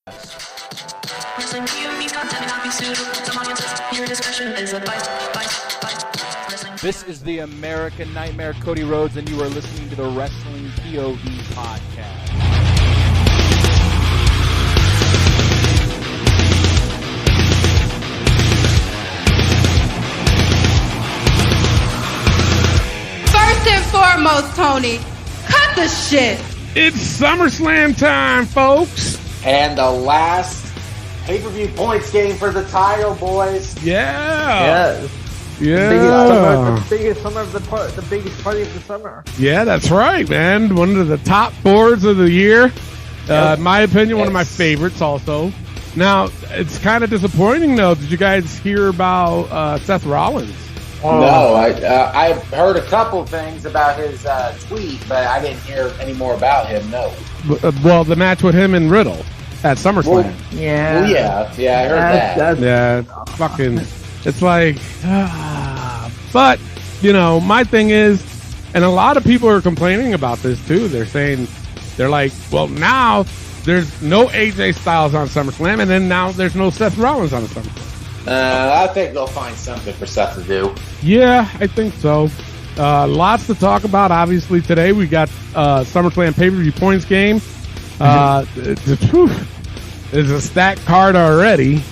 Wrestling POV content may not be suitable for some audiences. Your discretion is advised. This is the American Nightmare, Cody Rhodes, and you are listening to the Wrestling POV podcast. First and foremost, Tony, cut the shit. It's SummerSlam time, folks. And the last pay-per-view points game for the title, boys. Yeah. The biggest party of the summer. Yeah, that's right, man. One of the top boards of the year. In my opinion, one of my favorites also. Now, it's kind of disappointing, though. Did you guys hear about Seth Rollins? No, I heard a couple things about his tweet, but I didn't hear any more about him, no. Well, the match with him and Riddle at SummerSlam. Well, yeah, I heard that. Fucking, it's like, but, you know, my thing is, and a lot of people are complaining about this too. They're like, well, now there's no AJ Styles on SummerSlam, and then now there's no Seth Rollins on the SummerSlam. I think they'll find something for Seth to do. Yeah, I think so. Lots to talk about. Obviously, today we got SummerSlam pay-per-view points game. It's a stacked card already.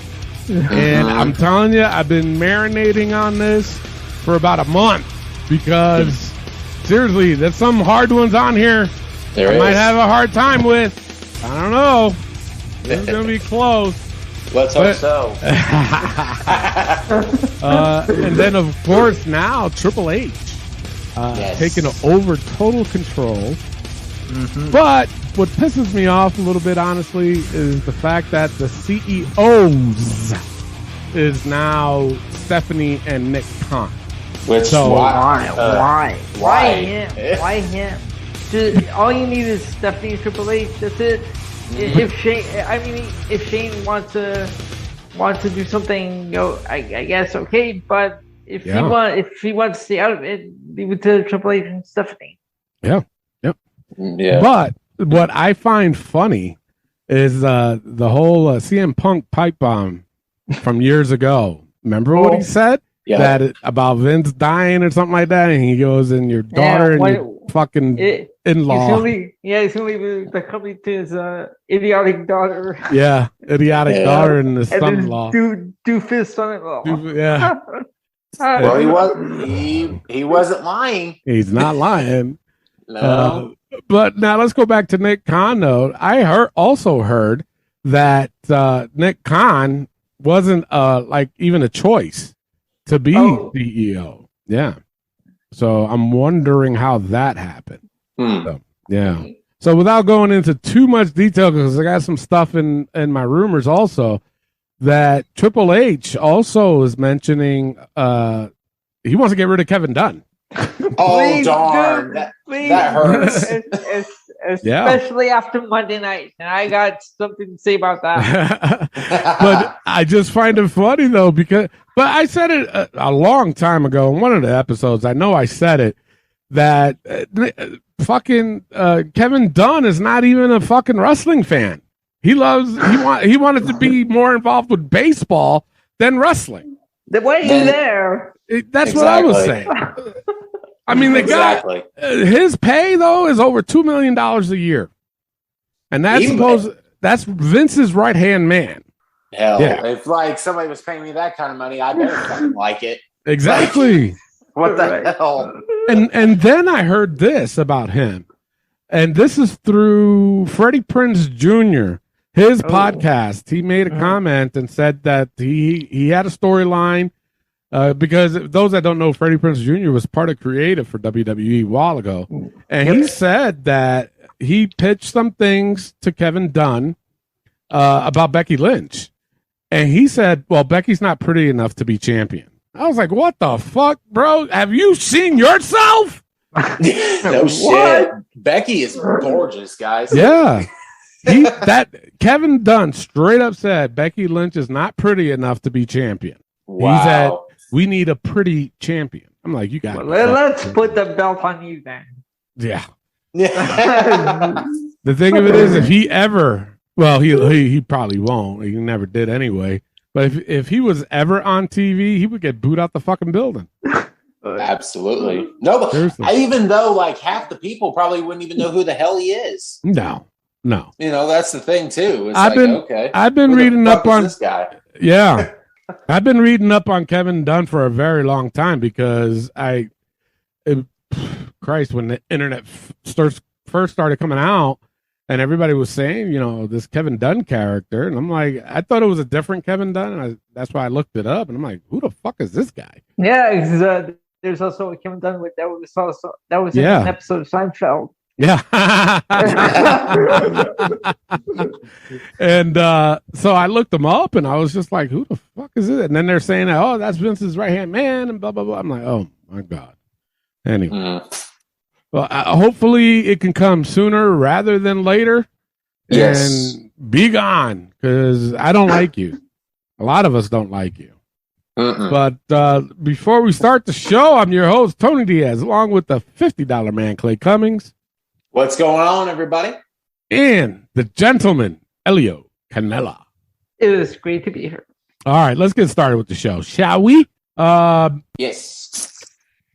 And I'm telling you, I've been marinating on this for about a month because, seriously, there's some hard ones on here I might have a hard time with. I don't know. It's going to be close. Let's hope so. And then, of course, now Triple H taking over total control. Mm-hmm. But what pisses me off a little bit, honestly, is the fact that the CEOs is now Stephanie and Nick Khan. Why him? Why him? All you need is Stephanie and Triple H. That's it. If Shane wants to do something, I guess okay. But if he wants to stay out of it, leave it to Triple H and Stephanie. Yeah. But what I find funny is the whole CM Punk pipe bomb from years ago. Remember what he said? Yeah. About Vince dying or something like that, and he goes, "And your daughter and your fucking in-law." He's gonna leave the company to his idiotic daughter. Yeah, idiotic daughter and his son-in-law. Doofus son-in-law. Yeah. Well, he wasn't lying. He's not lying. No. But now let's go back to Nick Khan, though. I also heard that Nick Khan wasn't even a choice to be CEO. Yeah. So I'm wondering how that happened. So, yeah. So without going into too much detail, because I got some stuff in my rumors also, that Triple H also is mentioning he wants to get rid of Kevin Dunn. Please, darn. That hurts. Especially after Monday night. And I got something to say about that. But I just find it funny, though, but I said it a long time ago in one of the episodes. I know I said it, that fucking Kevin Dunn is not even a fucking wrestling fan. He wanted to be more involved with baseball than wrestling. Why are you there? That's what I was saying. I mean, the guy, his pay, though, is over $2 million a year. And that's Vince's right-hand man. Hell, if somebody was paying me that kind of money, I better fucking like it. Exactly. What the hell? And then I heard this about him. And this is through Freddie Prinze Jr., his podcast. He made a comment and said that he had a storyline. Because those that don't know, Freddie Prinze Jr. was part of creative for WWE a while ago. And he said that he pitched some things to Kevin Dunn about Becky Lynch. And he said, well, Becky's not pretty enough to be champion. I was like, what the fuck, bro? Have you seen yourself? No shit. Becky is gorgeous, guys. Yeah. Kevin Dunn straight up said Becky Lynch is not pretty enough to be champion. Wow. He said, we need a pretty champion. I'm like, you got it. Let's put the belt on you then. Yeah. The thing of it is, if he ever Well, he probably won't. He never did anyway. But if he was ever on TV, he would get booed out the fucking building. Absolutely. No, but Seriously. even though like half the people probably wouldn't even know who the hell he is. No. You know, that's the thing too. It's I've been reading up on this guy. Yeah. I've been reading up on Kevin Dunn for a very long time because Christ, when the internet first started coming out and everybody was saying, you know, this Kevin Dunn character, and I'm like, I thought it was a different Kevin Dunn, and that's why I looked it up, and I'm like, who the fuck is this guy? Yeah, there's also a Kevin Dunn that was in an episode of Seinfeld. Yeah. And so I looked them up and I was just like, who the fuck is it? And then they're saying, oh, that's Vince's right hand man and blah, blah, blah. I'm like, oh my God. Anyway. Well, hopefully it can come sooner rather than later. Yes. And be gone because I don't like you. A lot of us don't like you. But before we start the show, I'm your host, Tony Diaz, along with the $50 man, Clay Cummings. What's going on, everybody? And the gentleman, Elio Canella. It is great to be here. All right, let's get started with the show, shall we? Yes.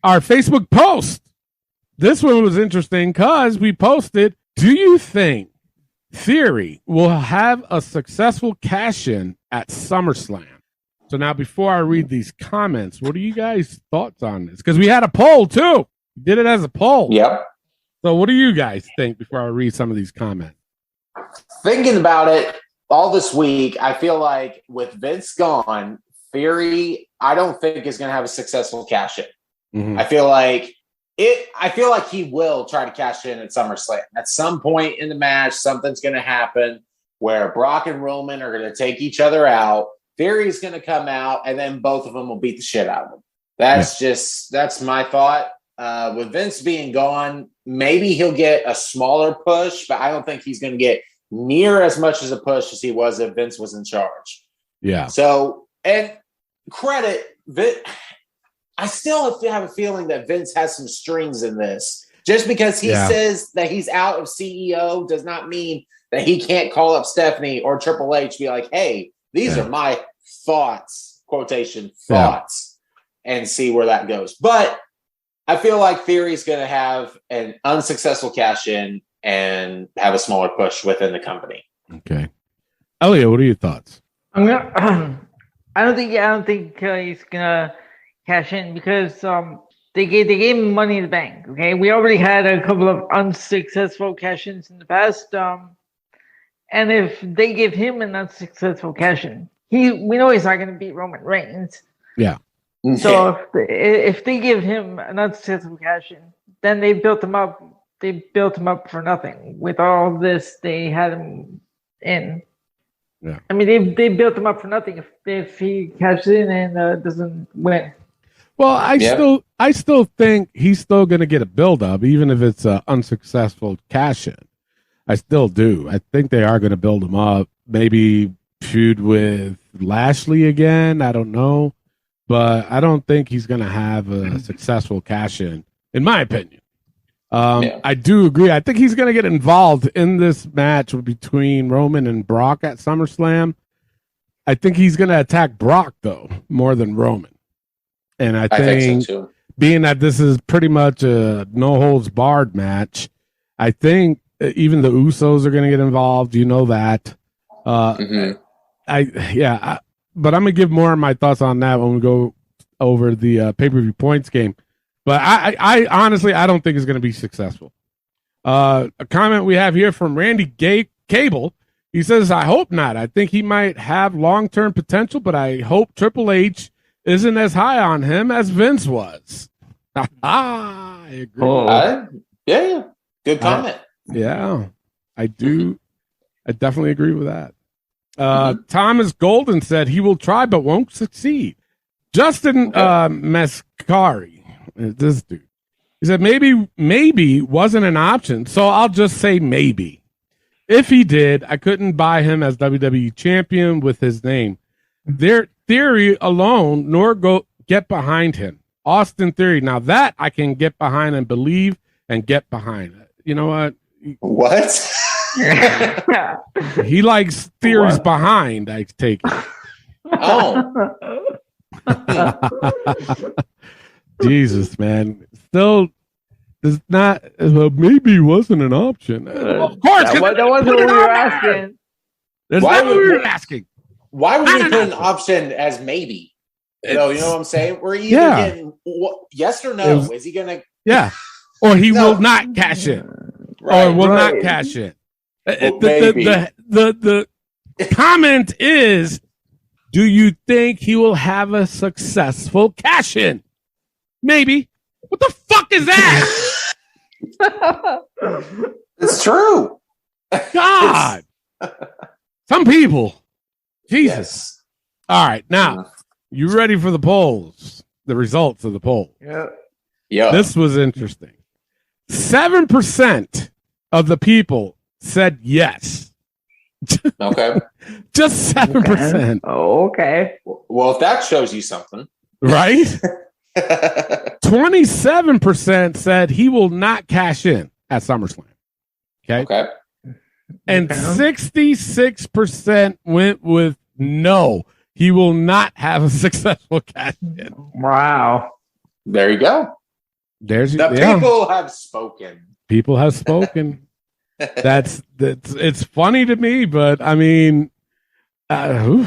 Our Facebook post. This one was interesting because we posted, do you think Theory will have a successful cash-in at SummerSlam? So now before I read these comments, what are you guys' thoughts on this? Because we had a poll, too. We did it as a poll. Yep. So what do you guys think before I read some of these comments? Thinking about it all this week, I feel like with Vince gone, Theory, I don't think is going to have a successful cash in. Mm-hmm. I feel like he will try to cash in at SummerSlam. At some point in the match, something's going to happen where Brock and Roman are going to take each other out. Theory's going to come out, and then both of them will beat the shit out of him. That's my thought. With Vince being gone, maybe he'll get a smaller push, but I don't think he's going to get near as much as a push as he was if Vince was in charge. Yeah. So, and credit, I still have a feeling that Vince has some strings in this. Just because he says that he's out of CEO does not mean that he can't call up Stephanie or Triple H, be like, hey, these are my thoughts, quotation thoughts, and see where that goes. But I feel like Theory's going to have an unsuccessful cash in and have a smaller push within the company. Okay. Elliot, what are your thoughts? I don't think he's gonna cash in because they gave him Money in the Bank. Okay, we already had a couple of unsuccessful cash-ins in the past. And if they give him an unsuccessful cash-in, we know he's not going to beat Roman Reigns. Yeah. So if they give him an unsuccessful cash-in, then they built him up. They built him up for nothing. With all this, they had him in. Yeah. I mean, they built him up for nothing if he cashes in and doesn't win. Well, I still think he's still going to get a build-up, even if it's an unsuccessful cash-in. I still do. I think they are going to build him up. Maybe feud with Lashley again. I don't know. But I don't think he's going to have a successful cash-in my opinion. I do agree. I think he's going to get involved in this match between Roman and Brock at SummerSlam. I think he's going to attack Brock, though, more than Roman. And I think so too. Being that this is pretty much a no-holds-barred match, I think even the Usos are going to get involved. You know that. But I'm going to give more of my thoughts on that when we go over the pay-per-view points game. But I honestly, I don't think it's going to be successful. A comment we have here from Randy Cable. He says, I hope not. I think he might have long-term potential, but I hope Triple H isn't as high on him as Vince was. I agree. Yeah. Good comment. I do. I definitely agree with that. Thomas Golden said he will try but won't succeed. Justin Mascari, this dude, he said maybe wasn't an option, so I'll just say maybe. If he did, I couldn't buy him as WWE champion with his name. Their Theory alone, nor get behind him. Austin Theory, now that I can get behind and believe and get behind. You know what? What? He likes theories behind, I take it. Oh. Jesus, man. Still does not, well, maybe it wasn't an option. Of course. That wasn't what we were asking. That's Why not what would- we were asking. Why would we put an option as maybe? You know what I'm saying? We're either getting yes or no. Is he going to? Yeah. Or he will not cash in. Or will not cash in. Well, The comment is, do you think he will have a successful cash in? Maybe. What the fuck is that? It's true. God. Some people. Jesus. Yes. All right. Now, you ready for the polls? The results of the poll. Yeah. This was interesting. 7% of the people said yes. Okay. Just 7%. Okay. Well, if that shows you something, Right? 27% said he will not cash in at SummerSlam. Okay. Okay. And 66% went with no. He will not have a successful cash in. Wow. There you go. There's The people have spoken. People have spoken. That's it's funny to me, but I mean, The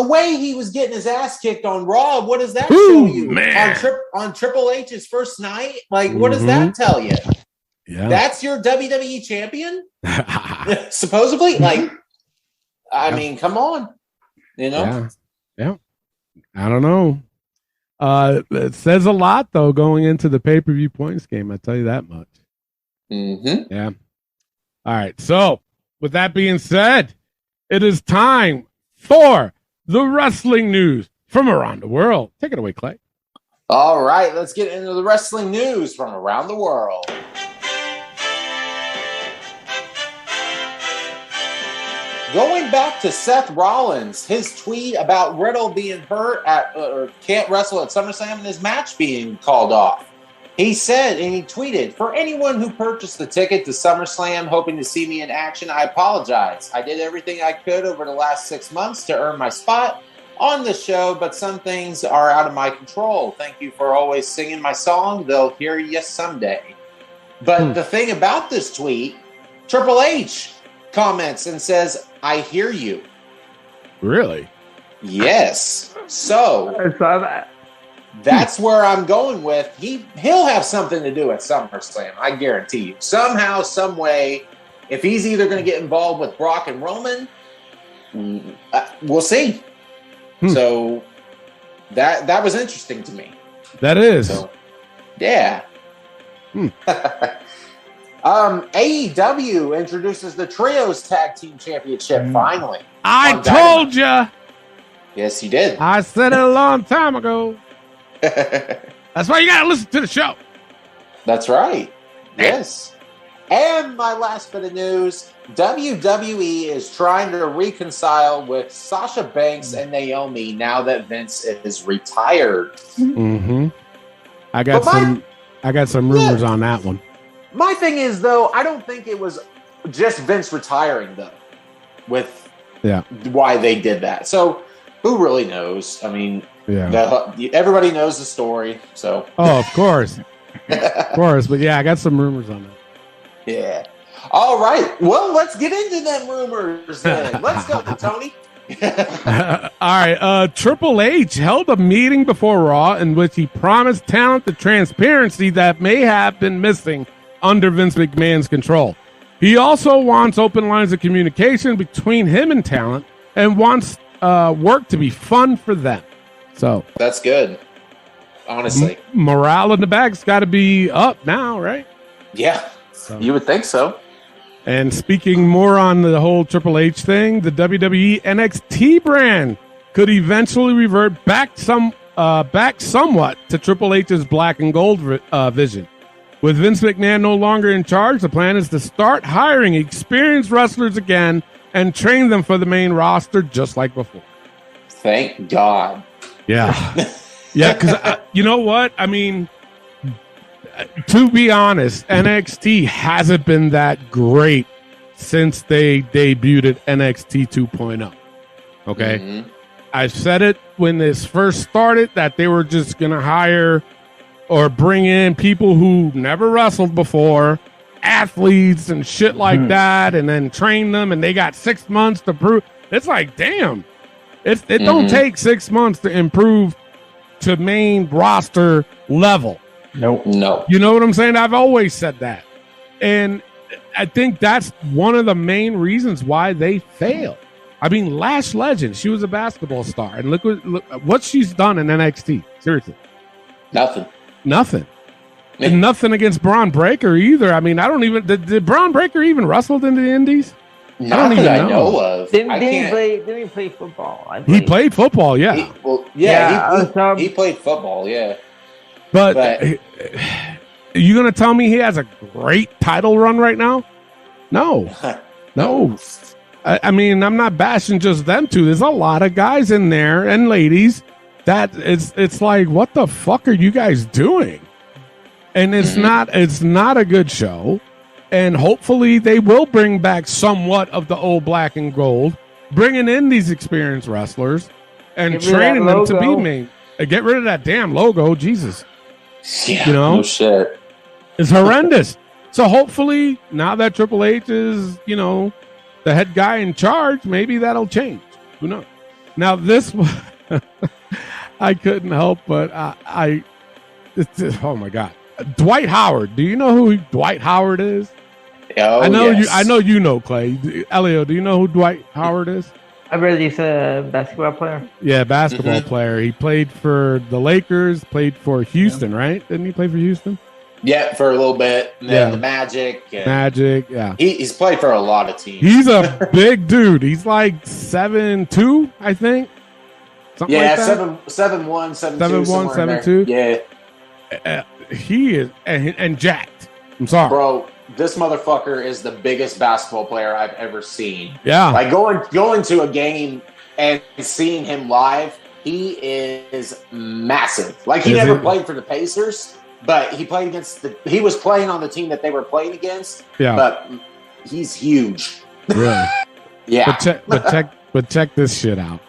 way he was getting his ass kicked on Raw, what does that show you? Man. On Triple H's first night? Like, what does that tell you? Yeah. That's your WWE champion? Supposedly? Like, I mean, come on. You know? Yeah. I don't know. It says a lot, though, going into the pay-per-view points game. I tell you that much. Mm-hmm. Yeah. All right. So, with that being said, it is time for the wrestling news from around the world. Take it away, Clay. All right, let's get into the wrestling news from around the world. Going back to Seth Rollins, his tweet about Riddle being hurt or can't wrestle at SummerSlam and his match being called off. He said, and he tweeted, "For anyone who purchased the ticket to SummerSlam hoping to see me in action, I apologize. I did everything I could over the last 6 months to earn my spot on the show, but some things are out of my control. Thank you for always singing my song. They'll hear you someday." But the thing about this tweet, Triple H comments and says, "I hear you." Really? Yes. So I saw that. that's where I'm going with. He'll have something to do at SummerSlam. I guarantee you. Somehow, some way, if he's either going to get involved with Brock and Roman, we'll see. So that was interesting to me. That is. So, yeah. AEW introduces the Trios Tag Team Championship finally. I told you. Yes, you did. I said it a long time ago. That's why you got to listen to the show. That's right. Yes. And my last bit of news, WWE is trying to reconcile with Sasha Banks and Naomi now that Vince is retired. Mm-hmm. I got some rumors on that one. My thing is, though, I don't think it was just Vince retiring, though, with why they did that. So who really knows? I mean, everybody knows the story. So of course. Of course. But yeah, I got some rumors on that. Yeah. All right. Well, let's get into them rumors then. Let's go, Tony. All right. Triple H held a meeting before Raw in which he promised talent the transparency that may have been missing under Vince McMahon's control. He also wants open lines of communication between him and talent and wants work to be fun for them. So that's good. Honestly, morale in the bag's got to be up now, right? Yeah, you would think so. And speaking more on the whole Triple H thing, the WWE NXT brand could eventually revert back somewhat to Triple H's black and gold vision. With Vince McMahon no longer in charge, the plan is to start hiring experienced wrestlers again and train them for the main roster just like before. Thank God. Yeah. Yeah, because you know what? I mean, to be honest, NXT hasn't been that great since they debuted at NXT 2.0. Okay. Mm-hmm. I said it when this first started that they were just going to hire or bring in people who never wrestled before, athletes and shit like that, and then train them, and they got 6 months to prove. It's like, damn, it don't take 6 months to improve to main roster level. Nope. No. You know what I'm saying? I've always said that. And I think that's one of the main reasons why they fail. I mean, Lash Legend, she was a basketball star, and look what she's done in NXT. Seriously, Nothing. And nothing against Braun Breaker either. I mean, I don't even did Braun Breaker even wrestled in the Indies? Not that I know of. Didn't he play football? He played football, yeah. He played football, yeah. But you gonna tell me he has a great title run right now? No. I mean, I'm not bashing just them two. There's a lot of guys in there and ladies that it's like, what the fuck are you guys doing? And it's not a good show. And hopefully they will bring back somewhat of the old black and gold, bringing in these experienced wrestlers and training them to be main. Get rid of that damn logo, Jesus. Yeah, you know, no shit. It's horrendous. So hopefully now that Triple H is, the head guy in charge, maybe that'll change. Who knows? Now this, I couldn't help but oh my God, Dwight Howard. Do you know who Dwight Howard is? Oh, I know yes. you. I know you know, Clay. Elio, do you know who Dwight Howard is? I read he's a basketball player. Yeah, basketball player. He played for the Lakers. Played for Houston, right? Didn't he play for Houston? Yeah, for a little bit. And then the Magic. Magic, yeah. He's played for a lot of teams. He's a big dude. He's like 7'2", I think. Something like that. 7'1", 7'2", 7'1", 7'2". Yeah. He is and jacked. I'm sorry, bro. This motherfucker is the biggest basketball player I've ever seen. Yeah, like going to a game and seeing him live, he is massive. Like he never played for the Pacers, but he played against he was playing on the team that they were playing against. Yeah, but he's huge. Really? Yeah. But check this shit out.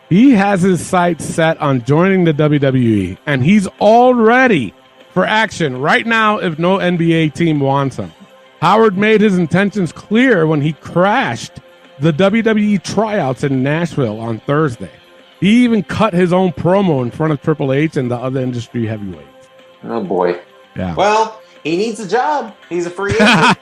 He has his sights set on joining the WWE, and he's all ready for action right now if no NBA team wants him. Howard made his intentions clear when he crashed the WWE tryouts in Nashville on Thursday. He even cut his own promo in front of Triple H and the other industry heavyweights. Oh, boy. Yeah. Well, he needs a job. He's a free agent.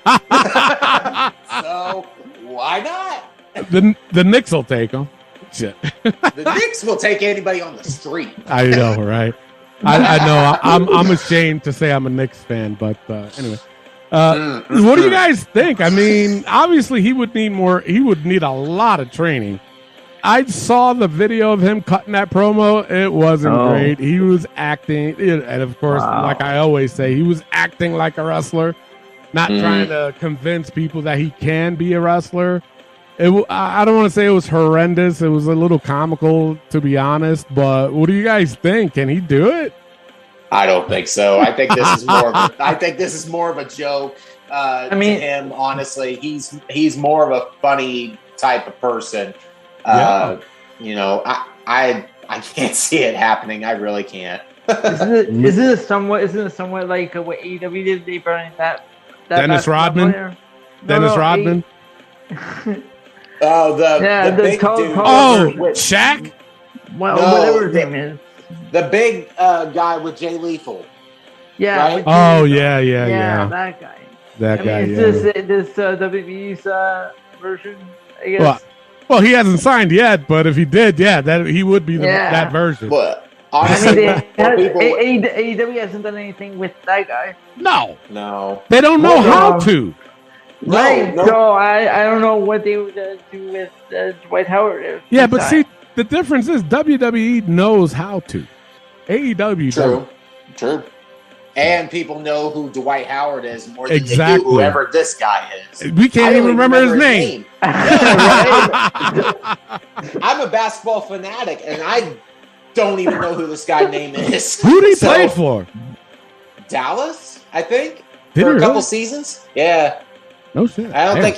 So, why not? The Knicks will take him. Shit. The Knicks will take anybody on the street. I know, right? I know. I'm ashamed to say I'm a Knicks fan, but anyway. What do you guys think? I mean, obviously he would need more. He would need a lot of training. I saw the video of him cutting that promo. It wasn't great. He was acting, and of course, like I always say, he was acting like a wrestler, not trying to convince people that he can be a wrestler. I don't want to say it was horrendous. It was a little comical, to be honest. But what do you guys think? Can he do it? I don't think so. I think this is more of a joke. To him, honestly, he's more of a funny type of person. I can't see it happening. I really can't. Isn't it somewhat like what AEW did? They brought in that Dennis Rodman. Dennis Rodman. Oh, the big dude. Shaq. Well, whatever his name is. The big guy with Jay Lethal. Yeah. Right? Yeah, that guy. This WWE's version, I guess. Well, he hasn't signed yet, but if he did, that he would be that version. But honestly, AEW hasn't done anything with that guy. No. They don't know how to. Right. No. So I don't know what they would do with Dwight Howard. Yeah, but see, the difference is WWE knows how to. AEW True. And people know who Dwight Howard is more than they do whoever this guy is. We can't even remember his name. I'm a basketball fanatic, and I don't even know who this guy's name is. Who did he play for? Dallas? I think, Did for he a couple really? seasons. Yeah. No shit. I don't Damn.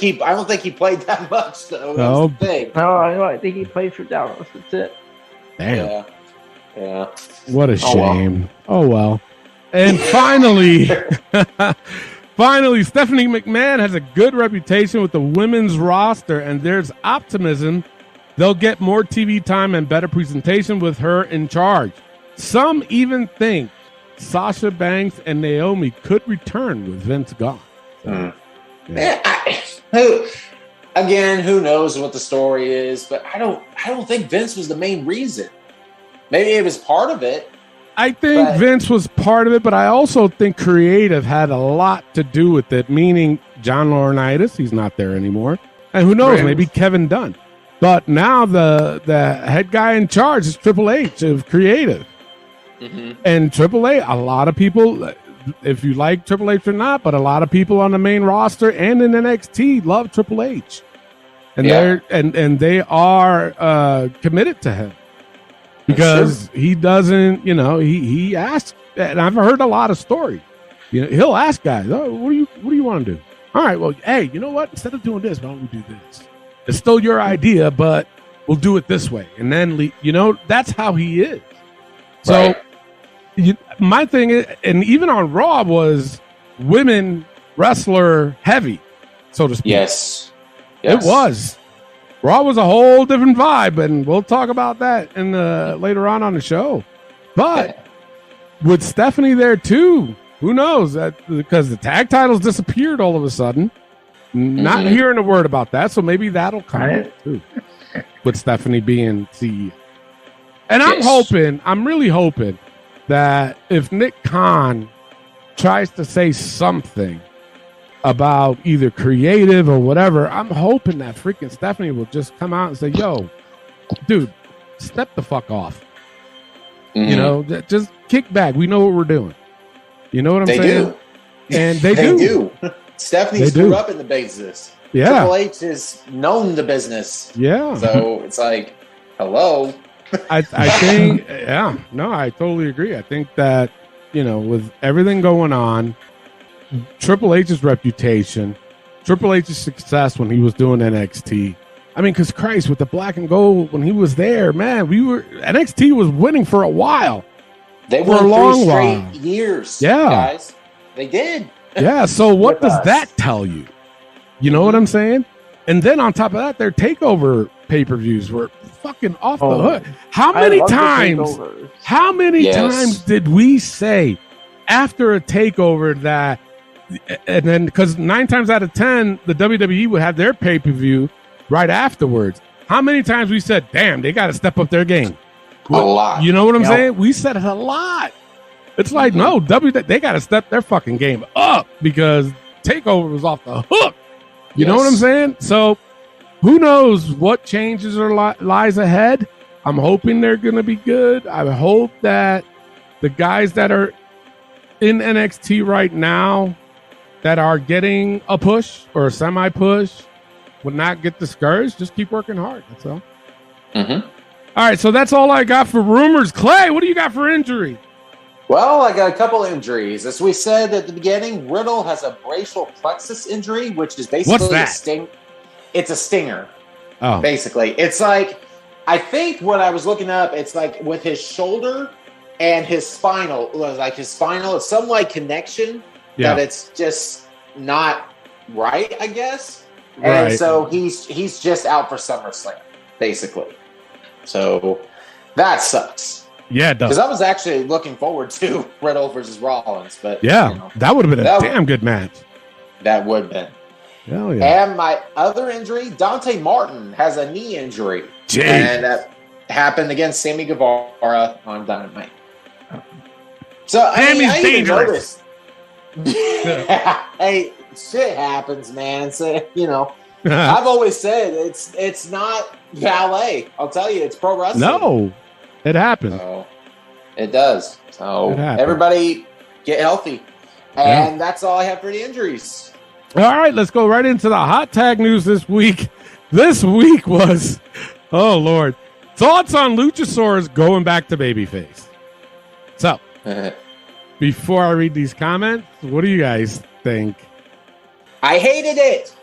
think he played that much though. No. That's the thing. No, I think he plays for Dallas. That's it. Damn. Yeah. Yeah. What a Oh, well. shame. Oh well. And finally, Stephanie McMahon has a good reputation with the women's roster, and there's optimism they'll get more TV time and better presentation with her in charge. Some even think Sasha Banks and Naomi could return with Vince gone. So, Who knows what the story is, but I don't think Vince was the main reason. Maybe it was part of it. I think Vince was part of it, but I also think creative had a lot to do with it, meaning John Laurinaitis, he's not there anymore. And who knows, maybe Kevin Dunn. But now the head guy in charge is Triple H of creative. Mm-hmm. And Triple H, a lot of people, if you like Triple H or not, but a lot of people on the main roster and in NXT love Triple H. And they are committed to him. Because he doesn't, he asks, and I've heard a lot of stories. He'll ask guys, "Oh, what do you want to do?" All right, well, hey, you know what? Instead of doing this, why don't we do this? It's still your idea, but we'll do it this way. And then, that's how he is. So, my thing is, and even on Raw was women wrestler heavy, so to speak. Yes. It was. Raw was a whole different vibe, and we'll talk about that in later on the show. But with Stephanie there too, who knows? Because the tag titles disappeared all of a sudden. Not hearing a word about that, so maybe that'll come out too. With Stephanie being CEO. And I'm really hoping that if Nick Khan tries to say something about either creative or whatever, I'm hoping that freaking Stephanie will just come out and say, "Yo, dude, step the fuck off." Just kick back. We know what we're doing. You know what I'm saying? Do. And they do. Stephanie grew up in the business. Yeah. Triple H is known the business. Yeah. So it's like, hello. I think, I totally agree. I think that, with everything going on, Triple H's reputation, Triple H's success when he was doing NXT. I mean, because Christ, with the black and gold, when he was there, man, NXT was winning for a while. They won for a long while. Years. Yeah. Guys. They did. Yeah. So what does that tell you? You know what I'm saying? And then on top of that, their takeover pay-per-views were fucking off the hook. How many times did we say after a takeover that, and then because 9 times out of 10, the WWE would have their pay-per-view right afterwards. How many times we said, damn, they got to step up their game? A lot. You know what I'm saying? We said it a lot. It's like, no, they got to step their fucking game up because takeover was off the hook. You know what I'm saying? So who knows what changes lies ahead? I'm hoping they're going to be good. I hope that the guys that are in NXT right now that are getting a push or a semi-push will not get discouraged. Just keep working hard. That's all. Mm-hmm. All right, so that's all I got for rumors. Clay, what do you got for injury? Well, I got a couple injuries. As we said at the beginning, Riddle has a brachial plexus injury, which is basically a sting. It's a stinger. Oh. Basically. It's like, I think what I was looking up, it's like with his shoulder and his spinal, it's some connection that it's just not right, I guess. And so he's just out for SummerSlam, basically. So that sucks. Yeah, it does. Because I was actually looking forward to Riddle versus Rollins, but that would have been a damn good match. That would have been. Hell yeah. And my other injury, Dante Martin has a knee injury. Jeez. And that happened against Sammy Guevara on Dynamite. So I even noticed. Hey, shit happens, man. So, I've always said it's not ballet. I'll tell you, it's pro wrestling. No, it happens. So, it does. So everybody get healthy. And that's all I have for the injuries. All right, let's go right into the hot tag news this week. This week was, oh Lord, thoughts on Luchasaurus going back to babyface. So, before I read these comments, what do you guys think? I hated it.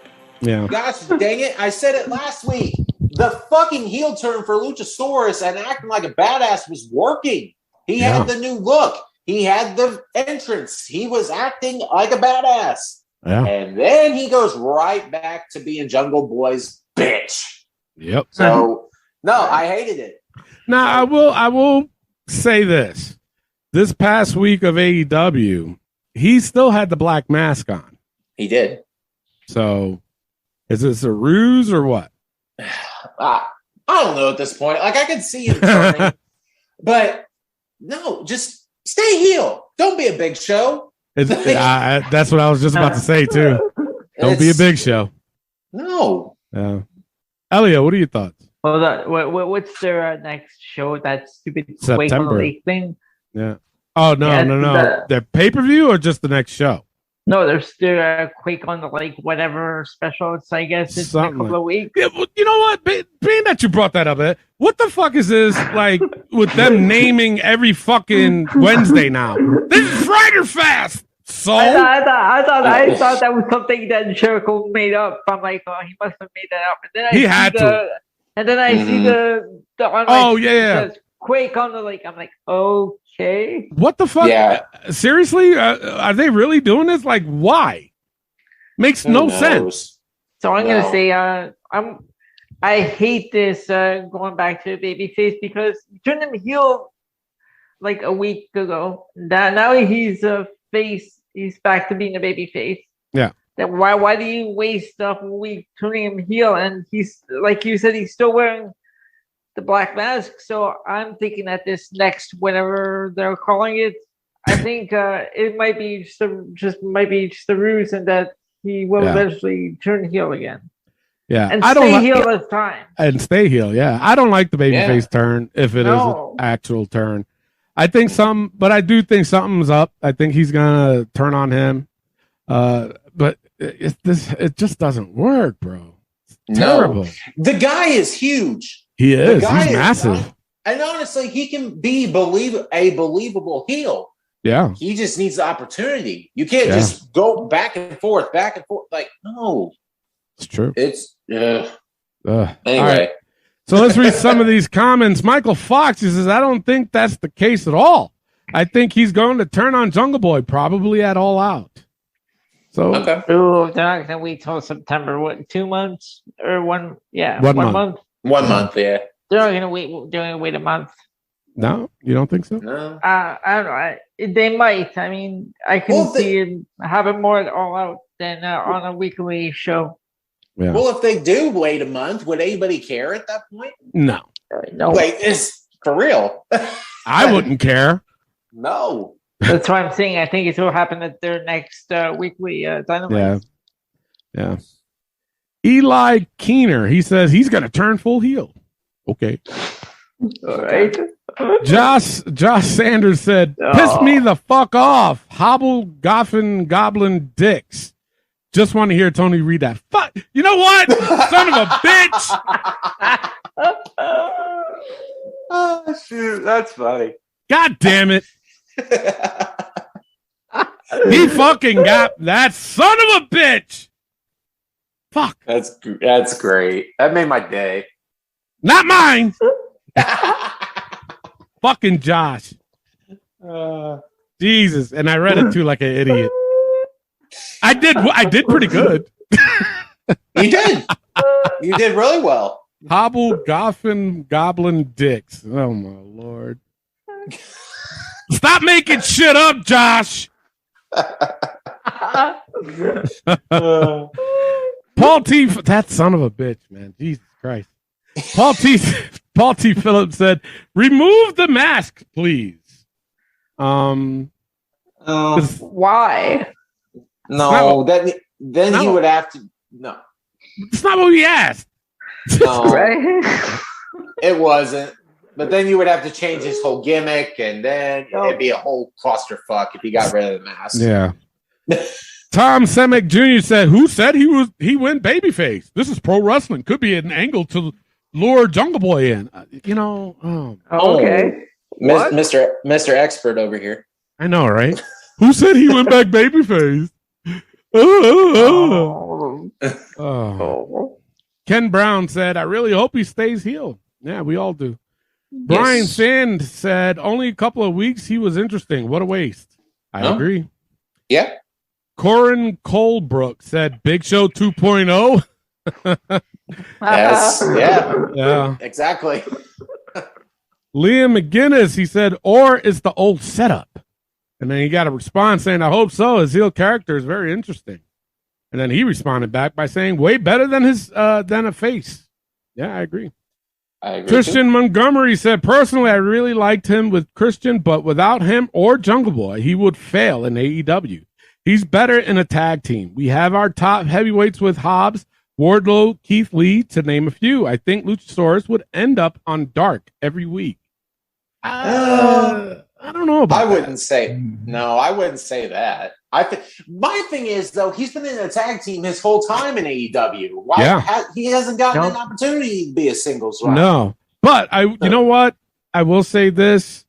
Yeah. Gosh dang it. I said it last week. The fucking heel turn for Luchasaurus and acting like a badass was working. He had the new look. He had the entrance. He was acting like a badass. Yeah. And then he goes right back to being Jungle Boy's bitch. Yep. So, no, I hated it. Now, I will say this. This past week of AEW, he still had the black mask on. He did. So, is this a ruse or what? I don't know at this point. Like, I could see him turning, but no, just stay heel. Don't be a big show. That's what I was just about to say, too. Don't be a big show. No. Yeah. Elio, what are your thoughts? Hold on. What's their next show? That stupid Quake on the Lake thing? Yeah. Oh, no. Their pay-per-view or just the next show? No, there's the Quake on the Lake, whatever special. It's, I guess, it's in a couple of weeks. Yeah, well, you know what? Being that you brought that up, what the fuck is this, like, with them naming every fucking Wednesday now? This is Friday Fast! So? I thought that was something that Jericho made up. I'm like, oh, he must have made that up. And then I see the online says Quake on the Lake. I'm like, okay. What the fuck? Yeah. Seriously? Are they really doing this? Like, why? Makes no sense. So I'm gonna say I hate this going back to babyface because you turned him heel like a week ago. Now he's a face. He's back to being a babyface. Yeah. Then why do you waste a week turning him heel? And he's, like you said, he's still wearing the black mask. So I'm thinking that this next, whatever they're calling it, I think it might be just a ruse, and that he will eventually turn heel again. Yeah, and stay heel this time. And stay heel. Yeah, I don't like the babyface turn if it is an actual turn. I think but I do think something's up. I think he's gonna turn on him. But it just doesn't work, bro. It's terrible. The guy is huge. He is. He's massive. And honestly, he can be a believable heel. Yeah. He just needs the opportunity. You can't just go back and forth. Like, no. It's true. It's anyway. Right. So let's read some of these comments. Michael Fox, he says, I don't think that's the case at all. I think he's going to turn on Jungle Boy, probably at All Out. So, they're not going to wait till September. What, 2 months or one? Yeah, 1 month. 1 month, yeah. They're not going to wait. They're going to wait a month. No, you don't think so? No. I don't know. They might. I mean, I can see it having more at All Out than on a weekly show. Yeah. Well, if they do wait a month, would anybody care at that point? No. No. Wait, it's for real. I wouldn't care. No. That's why I'm saying I think it will happen at their next weekly Dynamite. Yeah. Eli Keener, he says he's going to turn full heel. Okay. All right. Josh Sanders said, piss me the fuck off. Hobble Goblin Dicks. Just want to hear Tony read that. Fuck. You know what? Son of a bitch. Oh, shoot. That's funny. God damn it. He fucking got that son of a bitch. Fuck. That's great. That made my day. Not mine. Fucking Josh. Jesus. And I read it too like an idiot. I did pretty good. You did. You did really well. Hobble Goblin Dicks. Oh my Lord. Stop making shit up, Josh. Paul T. That son of a bitch, man. Jesus Christ. Paul T. Phillips said, "Remove the mask, please." Why? No, then he would have to. No, it's not what we asked. No, right? It wasn't. But then you would have to change his whole gimmick, and then it'd be a whole clusterfuck if he got rid of the mask. Yeah. Tom Semick Jr. said, "Who said he went babyface? This is pro wrestling. Could be an angle to lure Jungle Boy in." Okay. Mr. Expert over here. I know, right? Who said he went back babyface? Oh. Ken Brown said, I really hope he stays heel. Yeah, we all do. Brian Sand said, only a couple of weeks, he was interesting. What a waste. I agree. Yeah. Corin Colebrook said, Big Show 2.0. Yes. Yeah. Exactly. Liam McGinnis, he said, or it's the old setup. And then he got a response saying, I hope so. His heel character is very interesting. And then he responded back by saying, way better than than a face. Yeah, I agree. Christian Montgomery said, personally, I really liked him with Christian, but without him or Jungle Boy, he would fail in AEW. He's better in a tag team. We have our top heavyweights with Hobbs, Wardlow, Keith Lee, to name a few. I think Luchasaurus would end up on Dark every week. I don't know about I wouldn't say that. My thing is, though, he's been in a tag team his whole time in AEW. Why he hasn't gotten an opportunity to be a singles rider? No. But you know what? I will say this.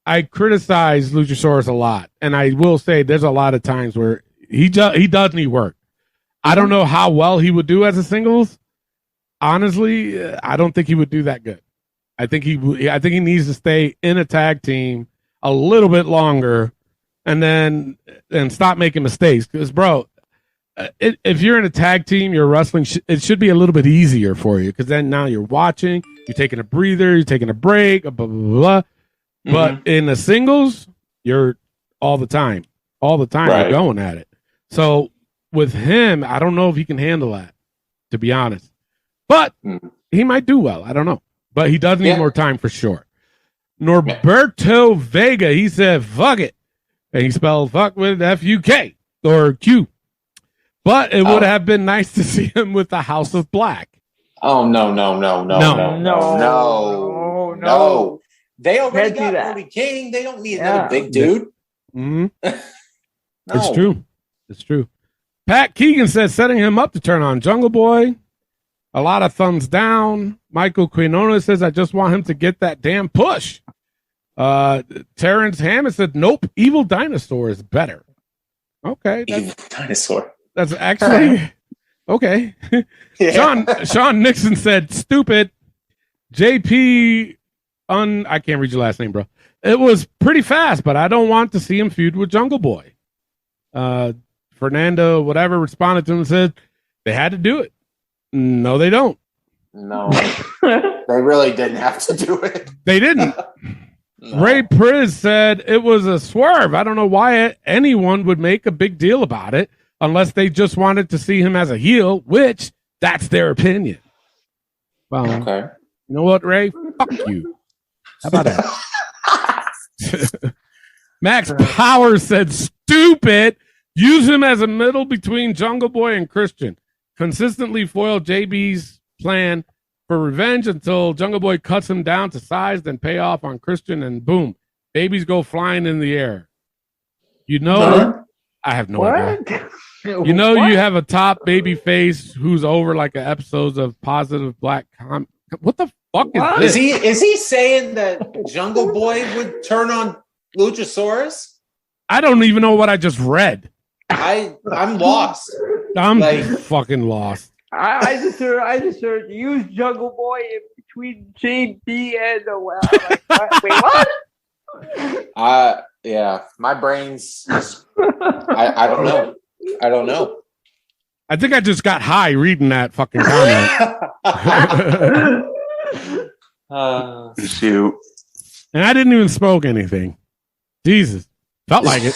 I criticize Luchasaurus a lot, and I will say there's a lot of times where he does need work. I don't know how well he would do as a singles. Honestly, I don't think he would do that good. I think he needs to stay in a tag team a little bit longer, and stop making mistakes. Because, bro, if you're in a tag team, you're wrestling. It should be a little bit easier for you, because then now you're watching, you're taking a breather, you're taking a break, blah blah blah. But in the singles, you're all the time you're going at it. So with him, I don't know if he can handle that, to be honest. But he might do well. I don't know. But he does need more time for sure. Norberto Vega, he said, fuck it. And he spelled fuck with F-U-K or Q. But it would have been nice to see him with the House of Black. Oh, no. They already got Cody King. They don't need another big dude. Mm-hmm. No. It's true. Pat Keegan says setting him up to turn on Jungle Boy. A lot of thumbs down. Michael Quinona says, I just want him to get that damn push. Terrence Hammond said, nope, Evil Dinosaur is better. Okay. Evil Dinosaur. That's actually okay. Sean Nixon said, stupid. JP I can't read your last name, bro. It was pretty fast, but I don't want to see him feud with Jungle Boy. Fernando, whatever, responded to him and said, they had to do it. No, they don't. No, they really didn't have to do it. They didn't. No. Ray Priz said it was a swerve. I don't know why anyone would make a big deal about it unless they just wanted to see him as a heel, which that's their opinion. Well, okay. You know what, Ray? Fuck you. How about that? Max Power said, stupid. Use him as a middle between Jungle Boy and Christian. Consistently foil JB's plan for revenge until Jungle Boy cuts him down to size, then pay off on Christian, and boom, babies go flying in the air. You know, I have no idea. You know, you have a top baby face who's over like an episodes of Positive Black What the fuck is this? Is he saying that Jungle Boy would turn on Luchasaurus? I don't even know what I just read. I'm lost. I'm fucking lost. I just heard use Jungle Boy in between JB and Noel. Wait, what? Yeah, my brain's just, I don't know. I don't know. I think I just got high reading that fucking comment. Shoot. And I didn't even smoke anything. Jesus. Felt like it.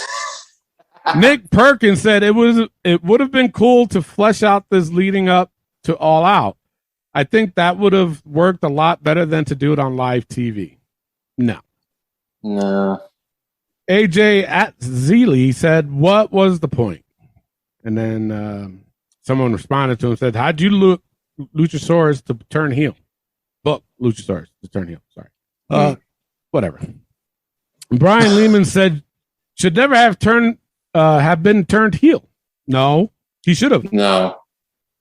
Nick Perkins said it would have been cool to flesh out this leading up to All Out. I think that would have worked a lot better than to do it on live TV. No. AJ at Zeely said, what was the point? And then someone responded to him and said, how'd you look Luchasaurus to turn heel? Book Luchasaurus to turn heel. Sorry. Whatever. Brian Lehman said, should never have been turned heel. No, he should have. No.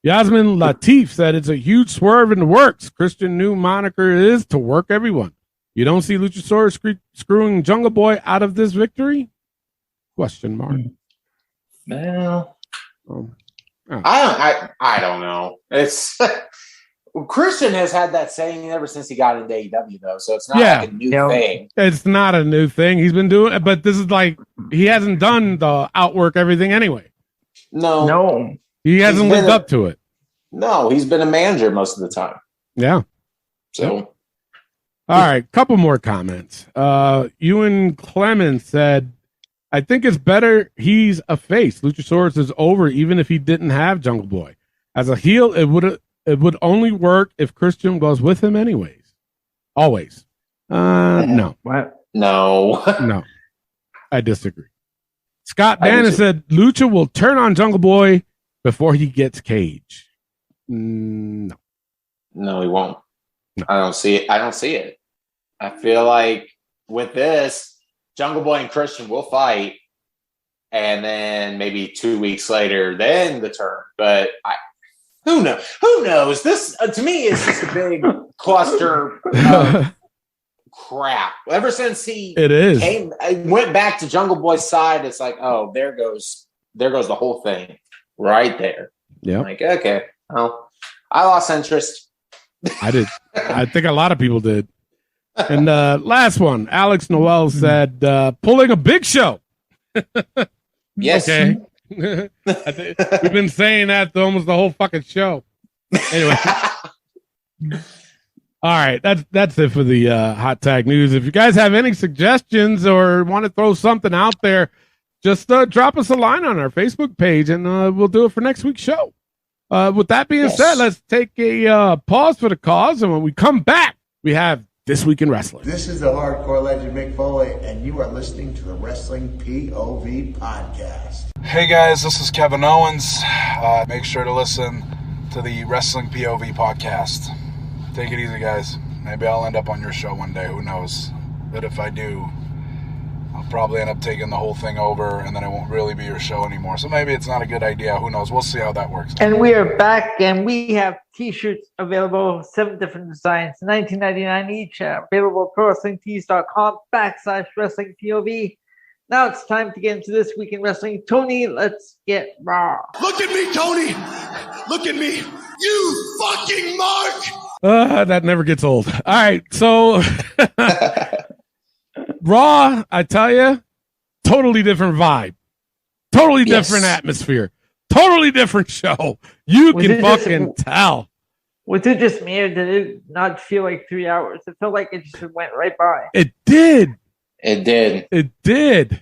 Yasmin Latif said it's a huge swerve in the works. Christian new moniker is to work everyone. You don't see Luchasaurus screwing Jungle Boy out of this victory? Question mark. Well, Oh. I don't know. It's Christian has had that saying ever since he got into AEW, though, so it's not like a new thing. It's not a new thing. He's been doing it, but this is like he hasn't done the outwork everything anyway. No. He hasn't lived up to it. No, he's been a manager most of the time. Yeah. So, all right, couple more comments. Ewan Clemens said, I think it's better he's a face. Luchasaurus is over even if he didn't have Jungle Boy. As a heel, it would only work if Christian was with him anyways. Always. No. What? No. No. I disagree. Scott Bannon said Lucha will turn on Jungle Boy before he gets Cage. No. No, he won't. No. I don't see it. I feel like with this, Jungle Boy and Christian will fight, and then maybe 2 weeks later, then the turn. But who knows? Who knows? This to me is just a big cluster of crap. Ever since he went back to Jungle Boy's side, it's like, oh, there goes the whole thing right there. Yeah. Like, okay, well, I lost interest. I did. I think a lot of people did. And last one, Alex Noel said, pulling a Big Show. Yes. Okay. We've been saying that almost the whole fucking show. Anyway. All right. That's it for the hot tag news. If you guys have any suggestions or want to throw something out there, just drop us a line on our Facebook page and we'll do it for next week's show. With that being said, let's take a pause for the cause. And when we come back, we have This Week in Wrestling. This is the hardcore legend Mick Foley, and you are listening to the Wrestling POV podcast. Hey guys, this is Kevin Owens. Make sure to listen to the Wrestling POV podcast. Take it easy, guys. Maybe I'll end up on your show one day. Who knows? But if I do, I'll probably end up taking the whole thing over, and then it won't really be your show anymore. So maybe it's not a good idea. Who knows? We'll see how that works. And we are back, and we have T-shirts available, 7 different designs, $19.99 each. Available at ProWrestlingTees.com/WrestlingPOV. Now it's time to get into This Week in Wrestling. Tony, let's get raw. Look at me, Tony! Look at me! You fucking mark! That never gets old. All right, so Raw, I tell you, totally different vibe, totally different atmosphere, totally different show. You can fucking tell. Was it just me, or did it not feel like 3 hours? It felt like it just went right by. It did. It did. It did.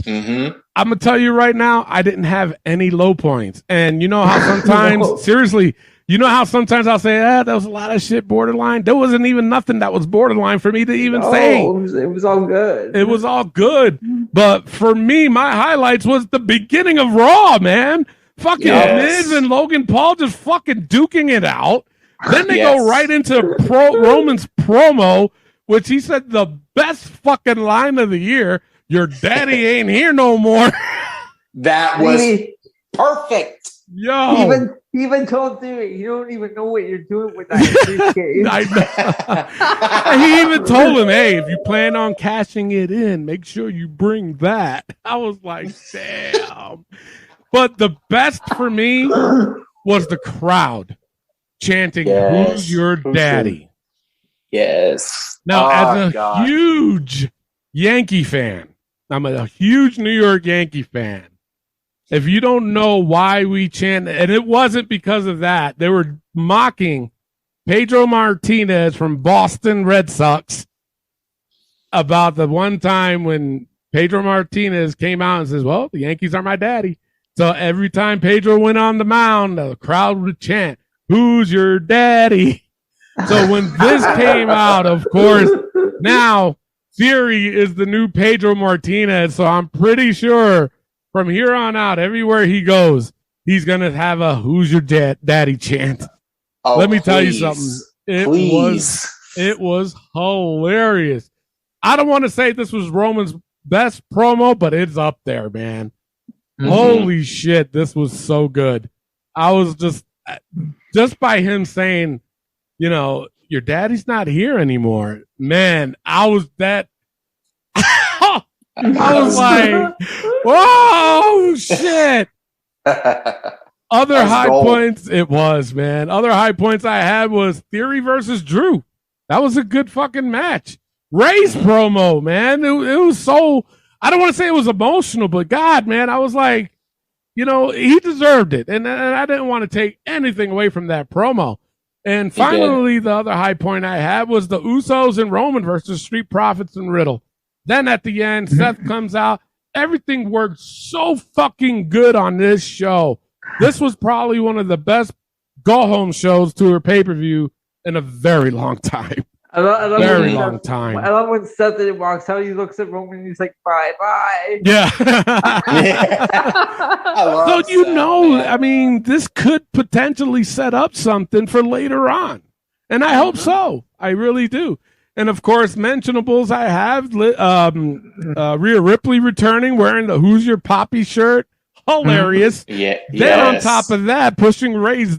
Mm-hmm. I'm gonna tell you right now, I didn't have any low points, and you know how sometimes, seriously. You know how sometimes I'll say, that was a lot of shit borderline? There wasn't even nothing that was borderline for me to even say. It was all good. It was all good. But for me, my highlights was the beginning of Raw, man. Fucking Miz and Logan Paul just fucking duking it out. Then they go right into Roman's promo, which he said the best fucking line of the year. Your daddy ain't here no more. That was perfect. Yo. He even told Theory, you don't even know what you're doing with that briefcase. He even told him, hey, if you plan on cashing it in, make sure you bring that. I was like, damn. But the best for me was the crowd chanting, who's your daddy? Yes. Now, as a huge Yankee fan, I'm a huge New York Yankee fan. If you don't know why we chant, and it wasn't because of that, they were mocking Pedro Martinez from Boston Red Sox about the one time when Pedro Martinez came out and says, well, the Yankees are my daddy. So every time Pedro went on the mound, the crowd would chant, who's your daddy? So when this came out, of course, now Theory is the new Pedro Martinez. So I'm pretty sure from here on out, everywhere he goes, he's going to have a who's your daddy chant. Oh, let me tell you something. It was hilarious. I don't want to say this was Roman's best promo, but it's up there, man. Mm-hmm. Holy shit, this was so good. I was just by him saying, you know, your daddy's not here anymore. Man, I was that. I was like, whoa, shit. Other high points, it was, man. Other high points I had was Theory versus Drew. That was a good fucking match. Ray's promo, man. It was so, I don't want to say it was emotional, but God, man, I was like, he deserved it. And I didn't want to take anything away from that promo. And finally, the other high point I had was the Usos and Roman versus Street Profits and Riddle. Then at the end, Seth comes out. Everything worked so fucking good on this show. This was probably one of the best go-home shows to a pay-per-view in a very long time. I love very long time. I love when Seth walks out, he looks at Roman and he's like, bye-bye. Yeah. So, man. I mean, this could potentially set up something for later on. And I hope so. I really do. And, of course, mentionables I have, Rhea Ripley returning, wearing the Who's Your Poppy shirt. Hilarious. Yeah. Then on top of that,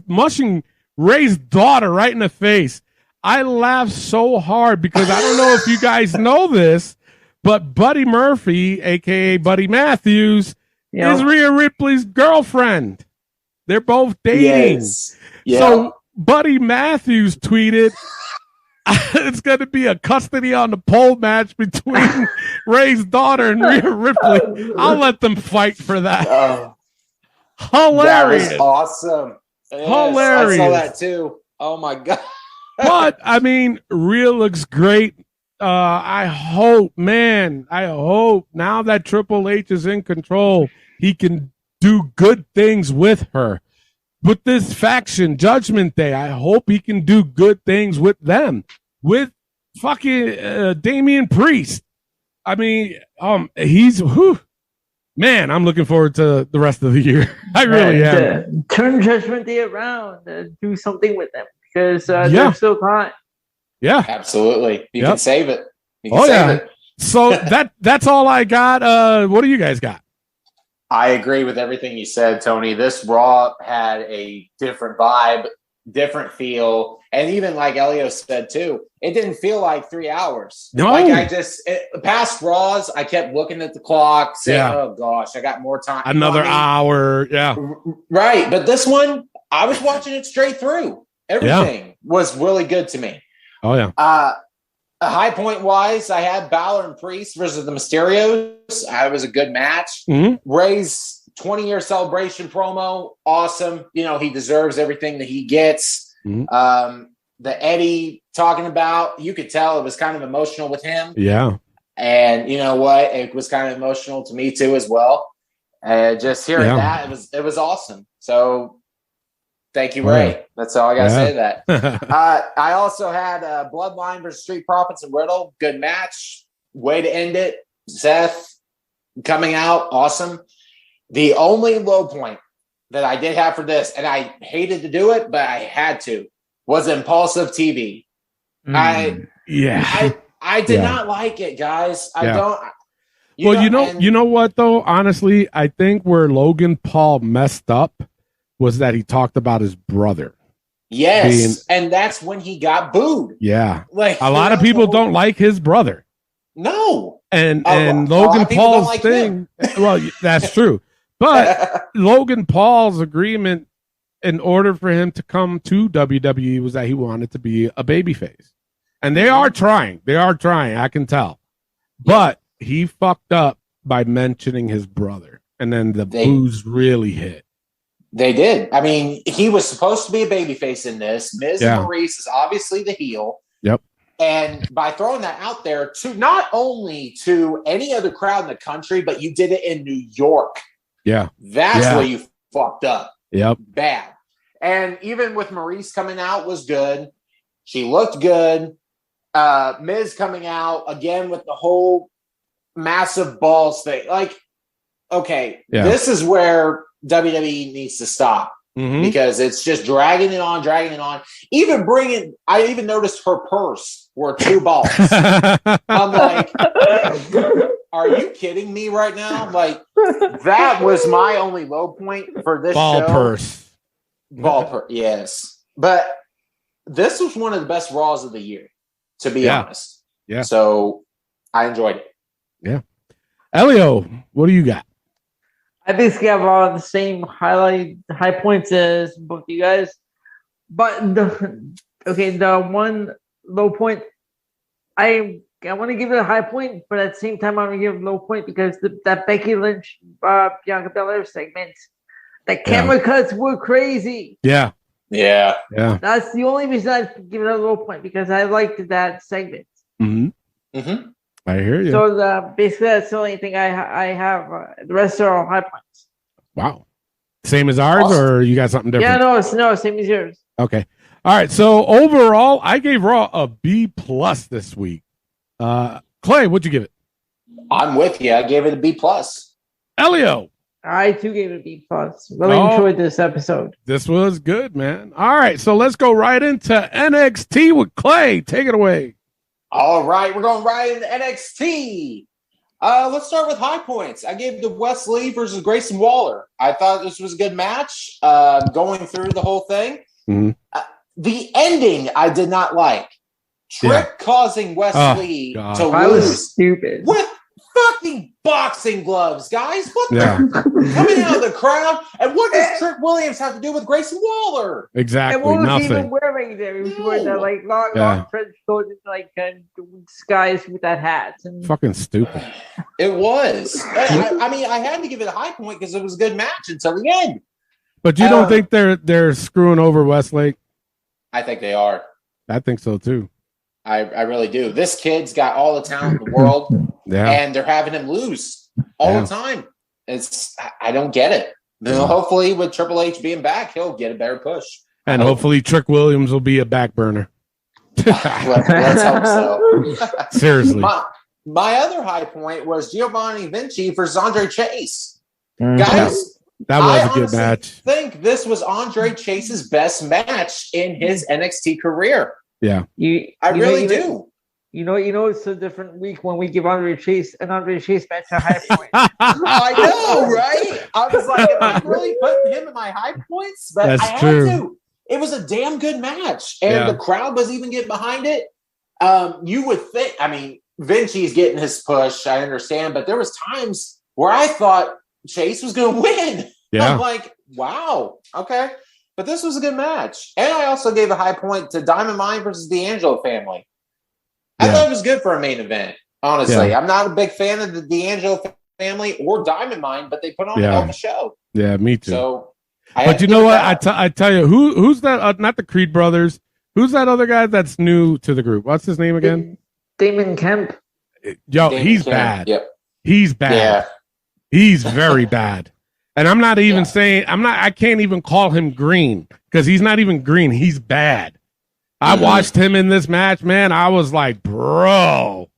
mushing Ray's daughter right in the face. I laughed so hard because I don't know if you guys know this, but Buddy Murphy, a.k.a. Buddy Matthews, is Rhea Ripley's girlfriend. They're both dating. Yes. Yeah. So Buddy Matthews tweeted, it's going to be a custody on the pole match between Ray's daughter and Rhea Ripley. I'll let them fight for that. Hilarious. That was awesome. Yes, Hilarious. I saw that too. Oh my God. But, I mean, Rhea looks great. I hope now that Triple H is in control, he can do good things with her. With this faction, Judgment Day, I hope he can do good things with them. With fucking Damian Priest. I mean, man, I'm looking forward to the rest of the year. I really am. Turn Judgment Day around and do something with them. Because there's still time. Yeah. Absolutely. You can save it. It. So that's all I got. What do you guys got? I agree with everything you said, Tony. This Raw had a different vibe, different feel. And even like Elio said, too, it didn't feel like 3 hours. No. Like past Raws, I kept looking at the clock, saying, oh, gosh, I got more time. Another hour. Yeah. Right. But this one, I was watching it straight through. Everything was really good to me. Oh, yeah. A high point wise, I had Balor and Priest versus the Mysterios. It was a good match. Mm-hmm. Ray's 20-year celebration promo, awesome. He deserves everything that he gets. Mm-hmm. The Eddie talking about, you could tell it was kind of emotional with him. Yeah. And you know what? It was kind of emotional to me too as well. Just hearing that, it was awesome. So thank you, Ray. That's all I got to say to that. I also had Bloodline versus Street Profits and Riddle. Good match. Way to end it. Seth coming out. Awesome. The only low point that I did have for this, and I hated to do it, but I had to, was Impulsive TV. I did not like it, guys. I don't. You know what, though? Honestly, I think where Logan Paul messed up was that he talked about his brother. Yes, and that's when he got booed. Yeah, like a lot of people don't like his brother. No, and Logan Paul's thing. Well, that's true, but Logan Paul's agreement in order for him to come to WWE was that he wanted to be a babyface, and they are trying. They are trying. I can tell, but he fucked up by mentioning his brother, and then the boos really hit. They did. I mean, he was supposed to be a babyface in this. Miz and Maurice is obviously the heel. Yep. And by throwing that out there to not only to any other crowd in the country, but you did it in New York. Yeah. That's where you fucked up. Yep. Bad. And even with Maurice coming out was good. She looked good. Miz coming out again with the whole massive balls thing. Like, okay, this is where WWE needs to stop because it's just dragging it on. I even noticed her purse were 2 balls. I'm like, are you kidding me right now? Like, that was my only low point for this show. Ball purse, yes. But this was one of the best Raws of the year, to be honest. Yeah. So I enjoyed it. Yeah. Elio, what do you got? I basically have all the same high points as both you guys, but the one low point, I want to give it a high point, but at the same time, I'm going to give it a low point because that Becky Lynch, Bianca Belair segment, the camera cuts were crazy. Yeah. That's the only reason I give it a low point because I liked that segment. Mm-hmm. I hear you. So basically, that's the only thing I have. The rest are all high points. Wow. Same as ours, or you got something different? Yeah, no, same as yours. Okay. All right. So overall, I gave Raw a B+ this week. Clay, what'd you give it? I'm with you. I gave it a B+. Elio. I too gave it a B+. Really enjoyed this episode. This was good, man. All right. So let's go right into NXT with Clay. Take it away. All right, we're going right into NXT. Let's start with high points. I gave the Wes Lee versus Grayson Waller. I thought this was a good match. Going through the whole thing, the ending I did not like. Trick causing Wes Lee to lose. Was stupid. With fucking boxing gloves, guys. What the coming out of the crowd? And what does Trick Williams have to do with Grayson Waller? Exactly. And what was nothing. he even wearing there? He was wearing that like long trench coat and like skies with that hat. And fucking stupid. It was. I mean, I had to give it a high point because it was a good match until the end. But you don't think they're screwing over Westlake? I think they are. I think so too. I really do. This kid's got all the talent in the world, and they're having him lose all the time. I don't get it. Hopefully, with Triple H being back, he'll get a better push. And hopefully, Trick Williams will be a back burner. Let's hope so. Seriously. My other high point was Giovanni Vinci versus Andre Chase. Guys, that was a good match. I think this was Andre Chase's best match in his NXT career. Yeah, I really do. You know, it's a different week when we give Andre Chase match a high point. I know, right? I was like, am I really putting him in my high points? But that's I had true. to. It was a damn good match, and the crowd was even getting behind it. You would think, I mean, Vinci's getting his push, I understand, but there was times where I thought Chase was going to win. Yeah. I'm like, wow, okay. But this was a good match. And I also gave a high point to Diamond Mine versus the D'Angelo family. I thought it was good for a main event, honestly. I'm not a big fan of the D'Angelo family or Diamond Mine, but they put on a hell of a show. Yeah, me too. So, but you know what? I tell you, who's that? Not the Creed brothers. Who's that other guy that's new to the group? What's his name again? Damon Kemp. Yo, Damon he's Kemp. bad. Yep. He's bad. Yeah. He's very bad. And I'm not even saying I can't even call him green because he's not even green. He's bad. I watched him in this match, man. I was like, bro,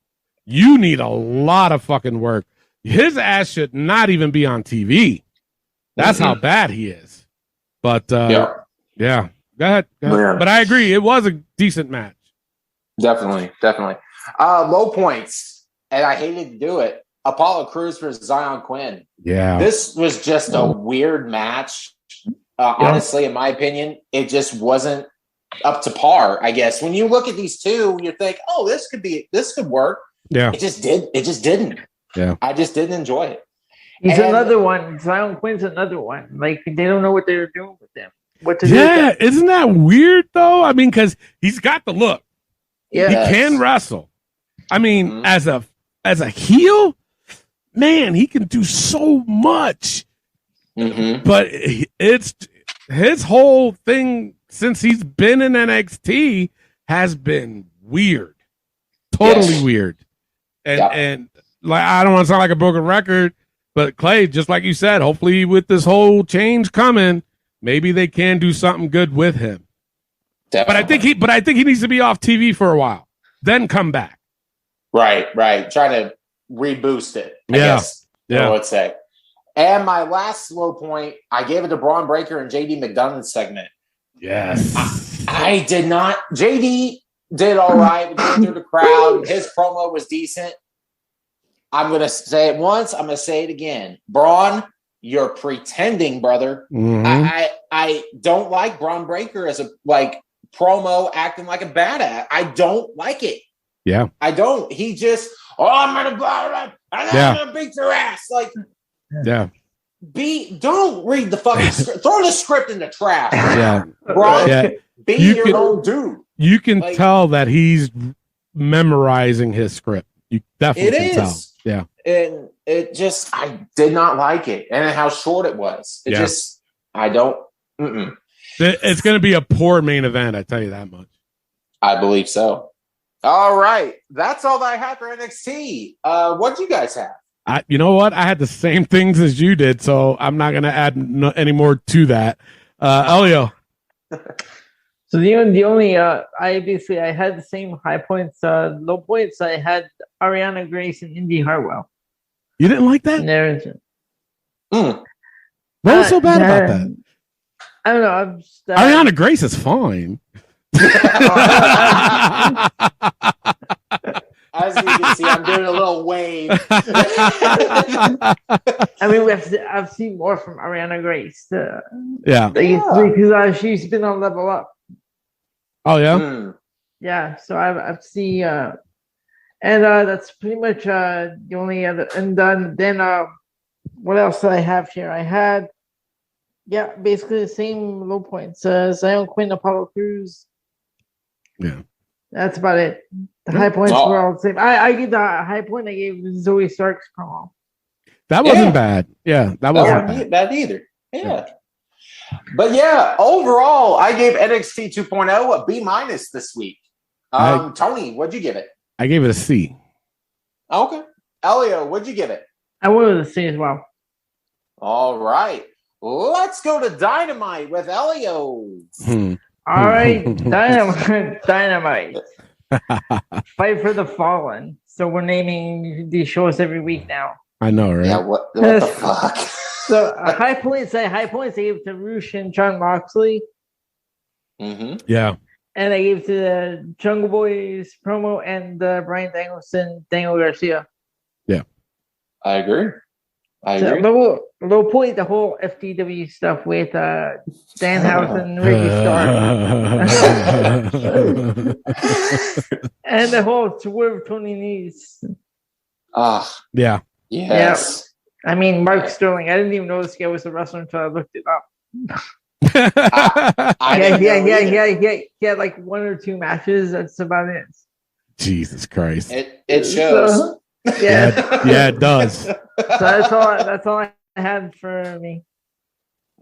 you need a lot of fucking work. His ass should not even be on TV. That's how bad he is. But yeah. Go ahead. But I agree. It was a decent match. Definitely. Low points, and I hated to do it. Apollo Crews versus Zion Quinn. Yeah. This was just a weird match. Honestly, in my opinion, it just wasn't up to par, I guess. When you look at these two, you think, oh, this could work. Yeah. It just didn't. Yeah. I just didn't enjoy it. He's another one. Zion Quinn's another one. Like, they don't know what they're doing with them. What to do Yeah, with them. isn't that weird though? I mean, because he's got the look. Yeah. He can wrestle. I mean, as a heel, man, he can do so much. But it's his whole thing since he's been in NXT has been weird. Totally weird. And like, I don't want to sound like a broken record, but Clay, just like you said, hopefully with this whole change coming, maybe they can do something good with him. Definitely. But I think he needs to be off TV for a while, then come back. Right. Try to reboost it, I guess. I would say. And my last low point, I gave it to Braun Breaker and JD McDonough's segment. Yes. I did not. JD did all right going through the crowd. His promo was decent. I'm going to say it once. I'm going to say it again. Braun, you're pretending, brother. I don't like Braun Breaker as a promo acting like a badass. I don't like it. Yeah. I don't. He just, I'm going to I'm Yeah. gonna beat your ass. Like, Yeah. don't read the fucking script. Throw the script in the trash. Yeah. Brock, Yeah. be You your can- own dude. You can Like- tell that he's memorizing his script. You definitely It can is. tell. Yeah. And it just, I did not like it. And how short it was. It Yeah. just, I don't, mm-mm. It's going to be a poor main event, I tell you that much. I believe so. All right. That's all that I have for NXT. What do you guys have? You know what? I had the same things as you did, so I'm not going to add any more to that. Elio. So the only I had the same high points, low points. I had Ariana Grace and Indy Hartwell. You didn't like that? And there's Mm. What was so bad about that? I don't know. I'm just, Ariana Grace is fine. As you can see, I'm doing a little wave. I mean, I've seen more from Ariana Grace. Yeah. Because she's been on Level Up. Oh, yeah? Mm. Yeah, so I've seen, and that's pretty much the only other. And then what else did I have here? I had, basically the same low points. Zion Quinn, Apollo Crews. Yeah. That's about it. The high points were all the same. I give the high point I gave Zoe Stark's promo. That wasn't bad. Yeah, that wasn't bad either. Yeah. But yeah, overall, I gave NXT 2.0 a B- this week. Tony, what'd you give it? I gave it a C. Okay. Elio, what'd you give it? I wanted to say as well. All right. Let's go to Dynamite with Elio. All right, Dynamite. Fight for the Fallen. So we're naming these shows every week now. I know, right? Yeah, what the fuck? So high points I gave to Rush and Jon Moxley. Mm-hmm. Yeah. And I gave to the Jungle Boys promo and Bryan Danielson, Daniel Garcia. Yeah. I agree. Low point, the whole FTW stuff with Danhausen and Ricky Stark. And the whole Swerve Tony Nese. Yeah. Yes. I mean, Mark Sterling. I didn't even know this guy was a wrestler until I looked it up. He had like 1 or 2 matches. That's about it. Jesus Christ. It shows. Yeah, it does. So that's all I had for me.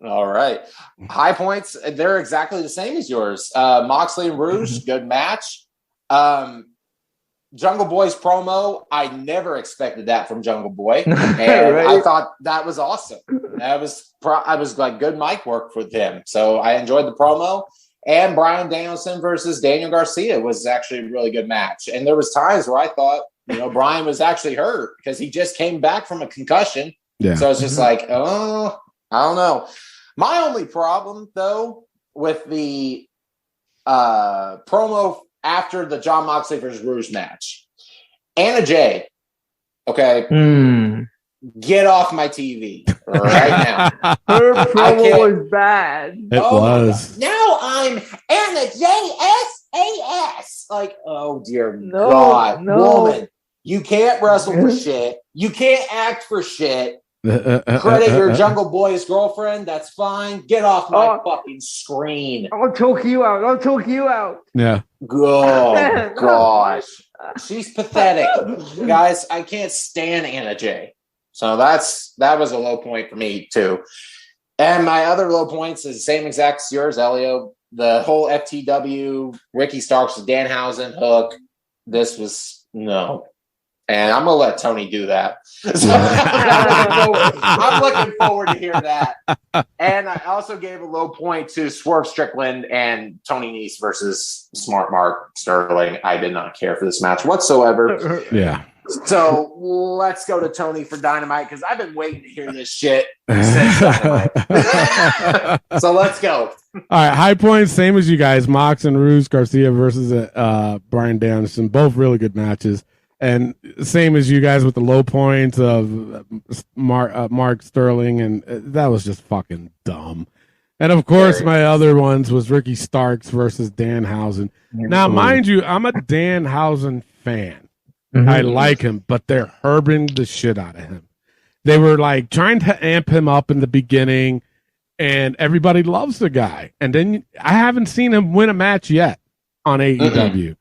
All right. High points, they're exactly the same as yours. Moxley and Rouge, good match. Jungle Boy's promo, I never expected that from Jungle Boy. And Right. I thought that was awesome. I was like good mic work with him. So I enjoyed the promo. And Bryan Danielson versus Daniel Garcia was actually a really good match. And there was times where I thought, Bryan was actually hurt because he just came back from a concussion. Yeah. So it's just like, oh, I don't know. My only problem, though, with the promo after the Jon Moxley versus Rouge match, Anna Jay, okay, get off my TV right now. Her promo was bad. It was. Now I'm Anna J.S.A.S. Like, oh, dear God. Woman, you can't wrestle for shit. You can't act for shit. Credit your Jungle Boy's girlfriend. That's fine. Get off my fucking screen. I'll choke you out. Yeah. Oh, gosh. She's pathetic. Guys, I can't stand Anna Jay. So that was a low point for me, too. And my other low points is the same exact as yours, Elio. The whole FTW, Ricky Starks, Danhausen hook. This was no. And I'm going to let Tony do that. So I'm looking forward to hear that. And I also gave a low point to Swerve Strickland and Tony Nese versus Smart Mark Sterling. I did not care for this match whatsoever. Yeah. So let's go to Tony for Dynamite because I've been waiting to hear this shit since Dynamite. So let's go. All right, high points, same as you guys. Mox and Rouge Garcia versus Bryan Danielson, both really good matches. And same as you guys with the low points of Mark Sterling, and that was just fucking dumb. And of course, my other ones was Ricky Starks versus Danhausen. Now, mind you, I'm a Danhausen fan. I like him, but they're herbing the shit out of him. They were like trying to amp him up in the beginning, and everybody loves the guy. And then I haven't seen him win a match yet on AEW.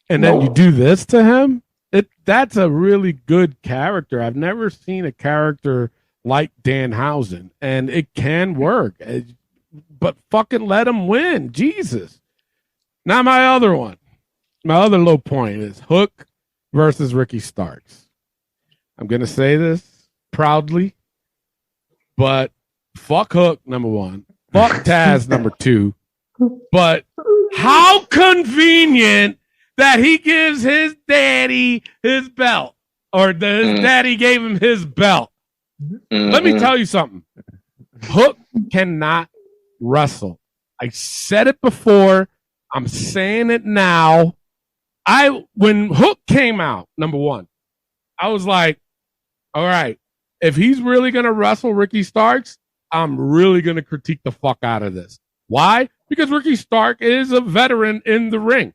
And then you do this to him. That's a really good character. I've never seen a character like Danhausen, and it can work. But fucking let him win. Jesus. Now my other low point is Hook versus Ricky Starks. I'm going to say this proudly, but fuck Hook, number one. Fuck Taz, number two. But how convenient that he gives his daddy his belt, or his daddy gave him his belt. Let me tell you something. Hook cannot wrestle. I said it before. I'm saying it now. When Hook came out, number one, I was like, all right, if he's really going to wrestle Ricky Starks, I'm really going to critique the fuck out of this. Why? Because Ricky Stark is a veteran in the ring.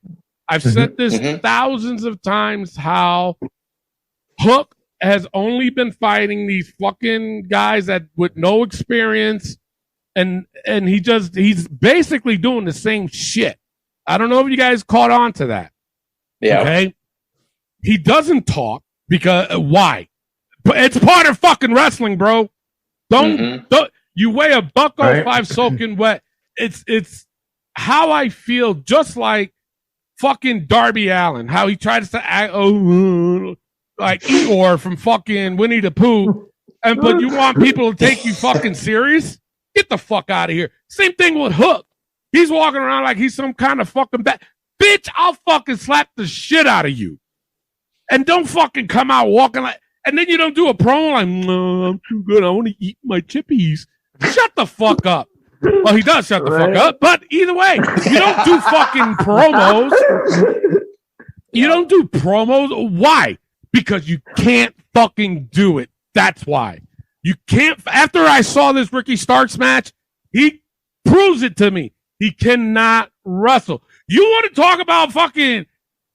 I've said this thousands of times, how Hook has only been fighting these fucking guys that with no experience, and he's basically doing the same shit. I don't know if you guys caught on to that. Yeah. Okay. He doesn't talk because why? But it's part of fucking wrestling, bro. Don't you weigh a $105 soaking wet. It's how I feel, just like fucking Darby Allin, how he tries to act like Igor from fucking Winnie the Pooh, but you want people to take you fucking serious? Get the fuck out of here. Same thing with Hook. He's walking around like he's some kind of fucking bitch. I'll fucking slap the shit out of you, and don't fucking come out walking like. And then you don't do a promo like, no, I'm too good. I want to eat my chippies. Shut the fuck up. Well, he does shut the fuck up, but either way, you don't do fucking promos. You don't do promos. Why? Because you can't fucking do it. That's why. You can't. After I saw this Ricky Starks match, he proves it to me. He cannot wrestle. You want to talk about fucking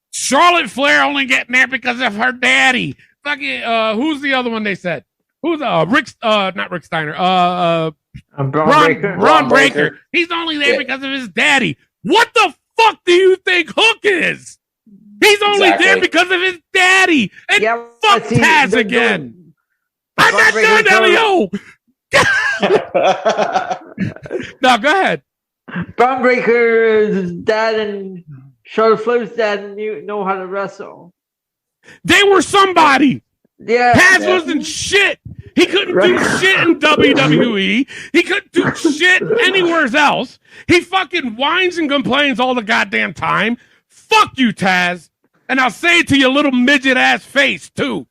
Charlotte Flair only getting there because of her daddy? Fucking, who's the other one they said? Who's not Rick Steiner. Ron Breaker. He's only there because of his daddy. What the fuck do you think Hook is? He's only there because of his daddy. And fuck Taz again. I'm not done, Elio. Now go ahead. Braun Breaker's dad and Charlotte Flair's dad know how to wrestle. They were somebody. Yeah. Taz wasn't shit. He couldn't do shit in WWE. He couldn't do shit anywhere else. He fucking whines and complains all the goddamn time. Fuck you, Taz. And I'll say it to your little midget ass face, too.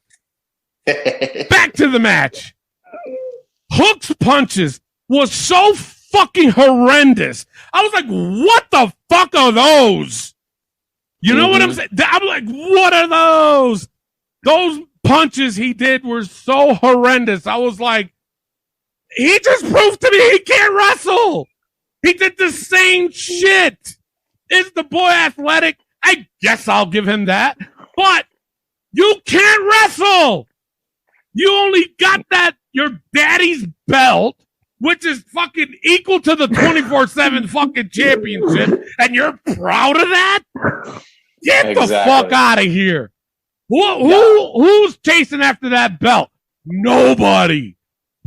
Back to the match. Hook's punches was so fucking horrendous. I was like, what the fuck are those? You know what I'm saying? I'm like, what are those? Those punches he did were so horrendous. I was like, he just proved to me he can't wrestle. He did the same shit. Is the boy athletic? I guess I'll give him that. But you can't wrestle. You only got that, your daddy's belt, which is fucking equal to the 24/7 fucking championship, and you're proud of that? Get the fuck out of here. Who's chasing after that belt? Nobody.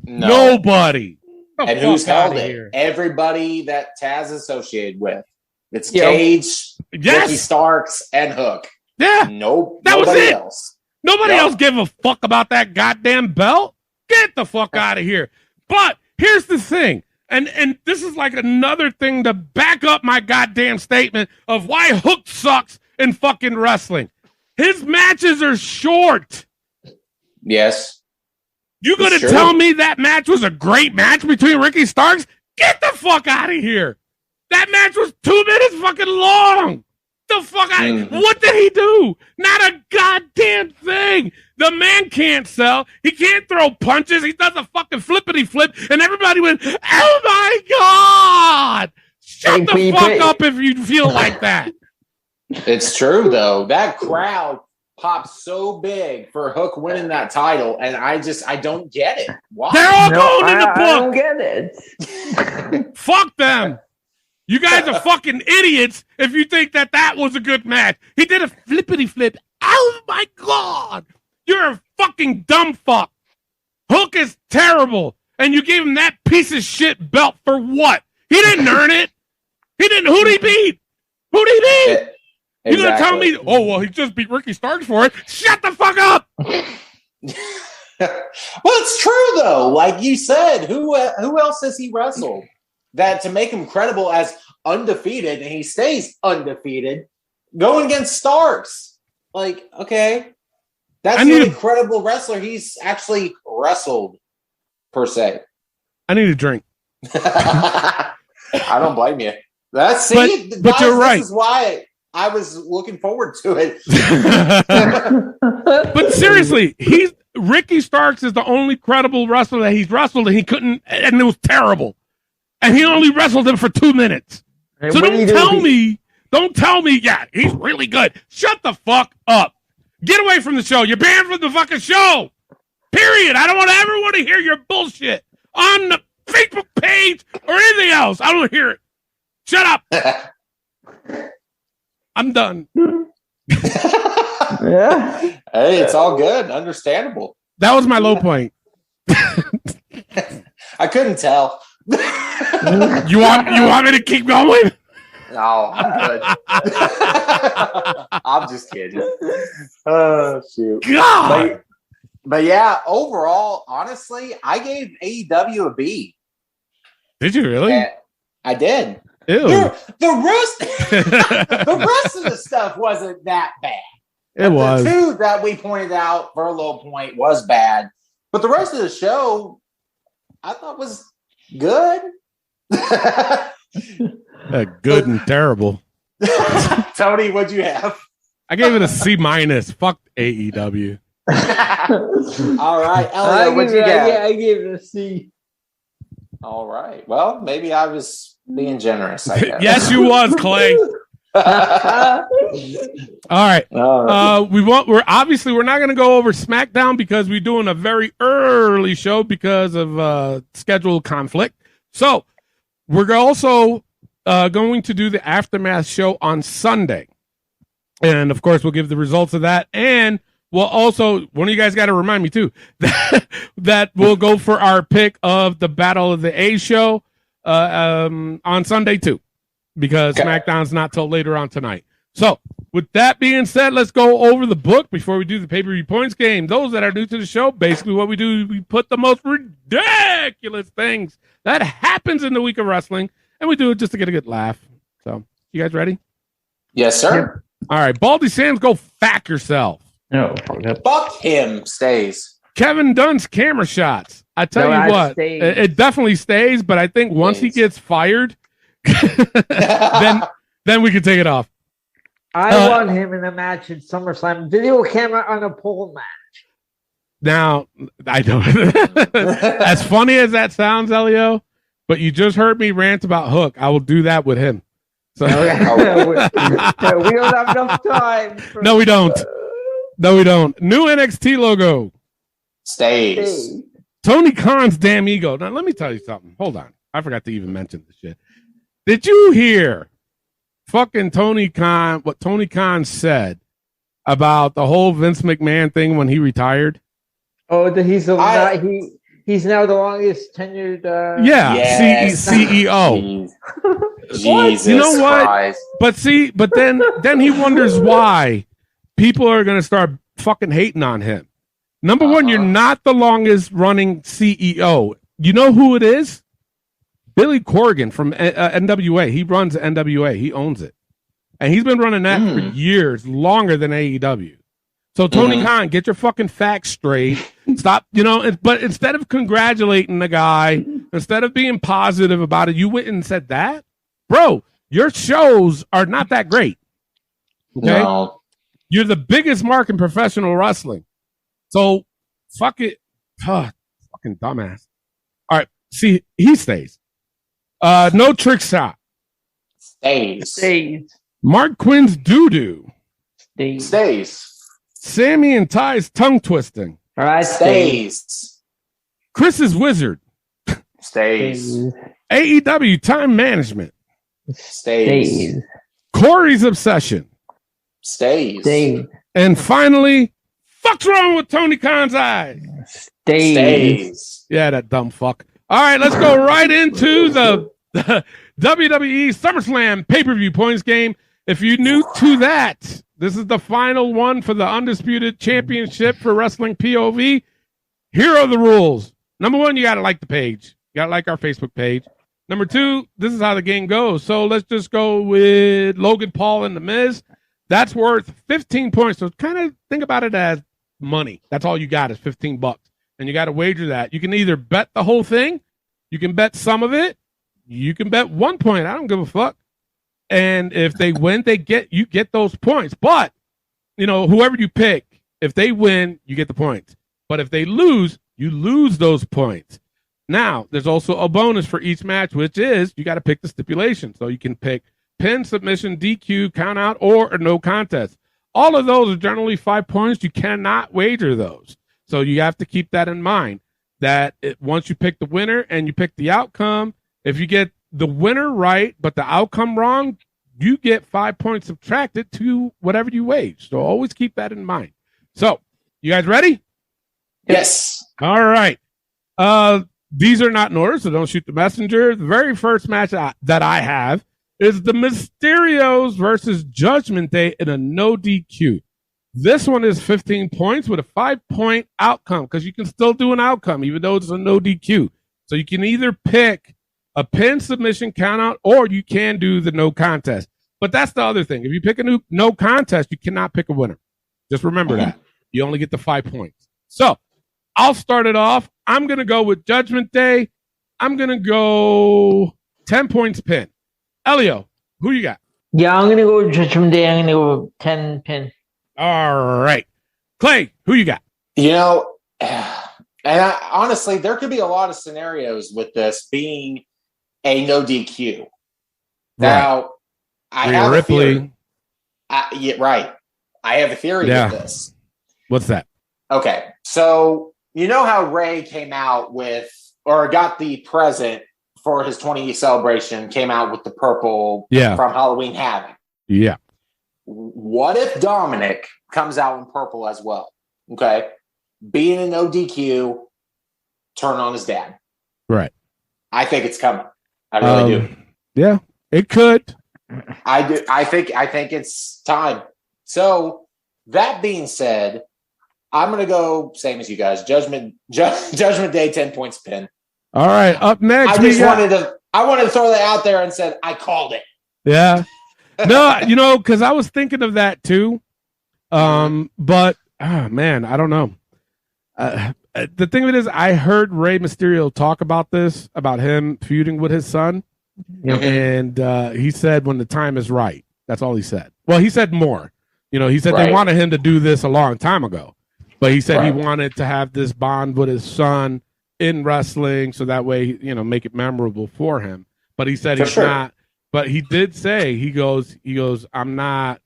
No. Nobody. And who's held it? Here. Everybody that Taz associated with. It's Cage, Ricky Starks, and Hook. Yeah. Nope. That was it. Else. Nobody else gave a fuck about that goddamn belt. Get the fuck out of here. But here's the thing. And this is like another thing to back up my goddamn statement of why Hook sucks in fucking wrestling. His matches are short. Yes. You gonna tell me that match was a great match between Ricky Starks? Get the fuck out of here. That match was 2 minutes fucking long. The fuck out. What did he do? Not a goddamn thing. The man can't sell. He can't throw punches. He does a fucking flippity flip, and everybody went, "Oh my god!" Shut the fuck up if you feel like that. It's true though. That crowd popped so big for Hook winning that title, and I don't get it. Why? They're all going in the book. I don't get it. Fuck them. You guys are fucking idiots if you think that was a good match. He did a flippity flip. Oh my God. You're a fucking dumb fuck. Hook is terrible. And you gave him that piece of shit belt for what? He didn't earn it. Who'd he beat? You're going to tell me, oh, well, he just beat Ricky Starks for it. Shut the fuck up. Well, it's true, though. Like you said, who else has he wrestled that to make him credible as undefeated, and he stays undefeated, going against Starks? Like, okay, that's the only credible wrestler he's actually wrestled, per se. I need a drink. I don't blame you. But you're right. This is why I was looking forward to it. But seriously, Ricky Starks is the only credible wrestler that he's wrestled, and he couldn't, and it was terrible. And he only wrestled him for 2 minutes. Hey, so don't tell me, yeah, he's really good. Shut the fuck up. Get away from the show. You're banned from the fucking show. Period. I don't ever want to hear your bullshit on the Facebook page or anything else. I don't want to hear it. Shut up. I'm done. Yeah. Hey, it's all good. Understandable. That was my low point. I couldn't tell. You want me to keep going? No, I'm good. I'm just kidding. Oh, shoot. God. But yeah, overall, honestly, I gave AEW a B. Did you really? And I did. Ew. The rest of the stuff wasn't that bad. It was. The two that we pointed out for a low point was bad. But the rest of the show, I thought was good. Good and terrible. Tony, what'd you have? I gave it a C-. Fuck AEW. All right. Elliot, what'd you get? I gave it a C. All right. Well, maybe I was being generous, I guess. Yes, you was, Clay. All right. We're not going to go over SmackDown because we're doing a very early show because of schedule conflict. So we're also going to do the Aftermath show on Sunday. And of course, we'll give the results of that. And we'll also, one of you guys got to remind me too, that we'll go for our pick of the Battle of the A show on Sunday too, because SmackDown's not till later on tonight. So with that being said, let's go over the book before we do the pay-per-view points game. Those that are new to the show, basically what we do is we put the most ridiculous things that happens in the week of wrestling, and we do it just to get a good laugh. So you guys ready? Yes, sir. All right, Baldy Sands, go fuck yourself. No, fuck him. Stays. Kevin Dunn's camera shots. I tell you what, it definitely stays. But I think once he gets fired, then we can take it off. I want him in a match in SummerSlam. Video camera on a pole match. Now, I don't. As funny as that sounds, Elio, but you just heard me rant about Hook. I will do that with him. So we don't have enough time. No, we don't. No, we don't. New NXT logo. Stays. Tony Khan's damn ego. Now, let me tell you something. Hold on. I forgot to even mention this shit. Did you hear fucking Tony Khan, what Tony Khan said about the whole Vince McMahon thing when he retired? Oh, he's now the longest tenured CEO. Jesus, you know what? Christ. But then he wonders why people are going to start fucking hating on him. Number one, you're not the longest running CEO. You know who it is? Billy Corgan from NWA. He runs NWA. He owns it. And he's been running that for years, longer than AEW. So Tony Khan, get your fucking facts straight. Stop, but instead of congratulating the guy, instead of being positive about it, you went and said that? Bro, your shows are not that great. Okay? No. You're the biggest mark in professional wrestling. So, fuck it. Fucking dumbass. All right. See, he stays. No trick shot. Stays. Stays. Mark Quinn's doo-doo. Stays. Sammy and Ty's tongue twisting. All right, Stays. Chris's wizard. Stays. AEW time management. Stays. Corey's obsession. Stays. And finally, fuck's wrong with Tony Khan's eyes? Stays. Yeah, that dumb fuck. All right, let's go right into the WWE SummerSlam pay-per-view points game. If you're new to that, this is the final one for the Undisputed Championship for Wrestling POV. Here are the rules. Number one, you got to like the page. You got to like our Facebook page. Number two, this is how the game goes. So let's just go with Logan Paul and The Miz. That's worth 15 points. So kind of think about it as money. That's all you got is $15. And you got to wager that. You can either bet the whole thing. You can bet some of it. You can bet 1 point. I don't give a fuck. And if they win, you get those points. But, whoever you pick, if they win, you get the points. But if they lose, you lose those points. Now, there's also a bonus for each match, which is you got to pick the stipulation. So you can pick pin, submission, DQ, count out, or a no contest. All of those are generally 5 points. You cannot wager those. So you have to keep that in mind, that once you pick the winner and you pick the outcome, if you get the winner right, but the outcome wrong, you get 5 points subtracted to whatever you wage. So always keep that in mind. So, you guys ready? Yes. All right. These are not in order, so don't shoot the messenger. The very first match that I have is the Mysterios versus Judgment Day in a no DQ. This one is 15 points with a 5-point outcome because you can still do an outcome even though it's a no DQ. So you can either pick a pin, submission, count out, or you can do the no contest. But that's the other thing. If you pick a no contest, you cannot pick a winner. Just remember that. You only get the 5 points. So I'll start it off. I'm going to go with Judgment Day. I'm going to go 10 points pin. Elio, who you got? Yeah, I'm going to go with Judgment Day. I'm going to go with 10 pin. All right. Clay, who you got? And honestly, there could be a lot of scenarios with this being a no DQ. Now, I have a theory. Right. I have a theory with this. What's that? Okay. So, you know how Ray came out with, or got the present for his 20th celebration, came out with the purple from Halloween Havoc. Yeah. What if Dominic comes out in purple as well? Okay. Being a no DQ, turn on his dad. Right. I think it's coming. I really do. Yeah, it could. I do. I think it's time. So that being said, I'm going to go same as you guys. Judgment Day, 10 points pin. All right. Up next, I wanted to throw that out there and said I called it. Yeah. No, because I was thinking of that too. But man, I don't know. The thing of it is, I heard Rey Mysterio talk about this, about him feuding with his son, and he said when the time is right. That's all he said. Well, he said more. He said they wanted him to do this a long time ago, but he said he wanted to have this bond with his son in wrestling, so that way, make it memorable for him. But he said he's not. But he did say he goes. I'm not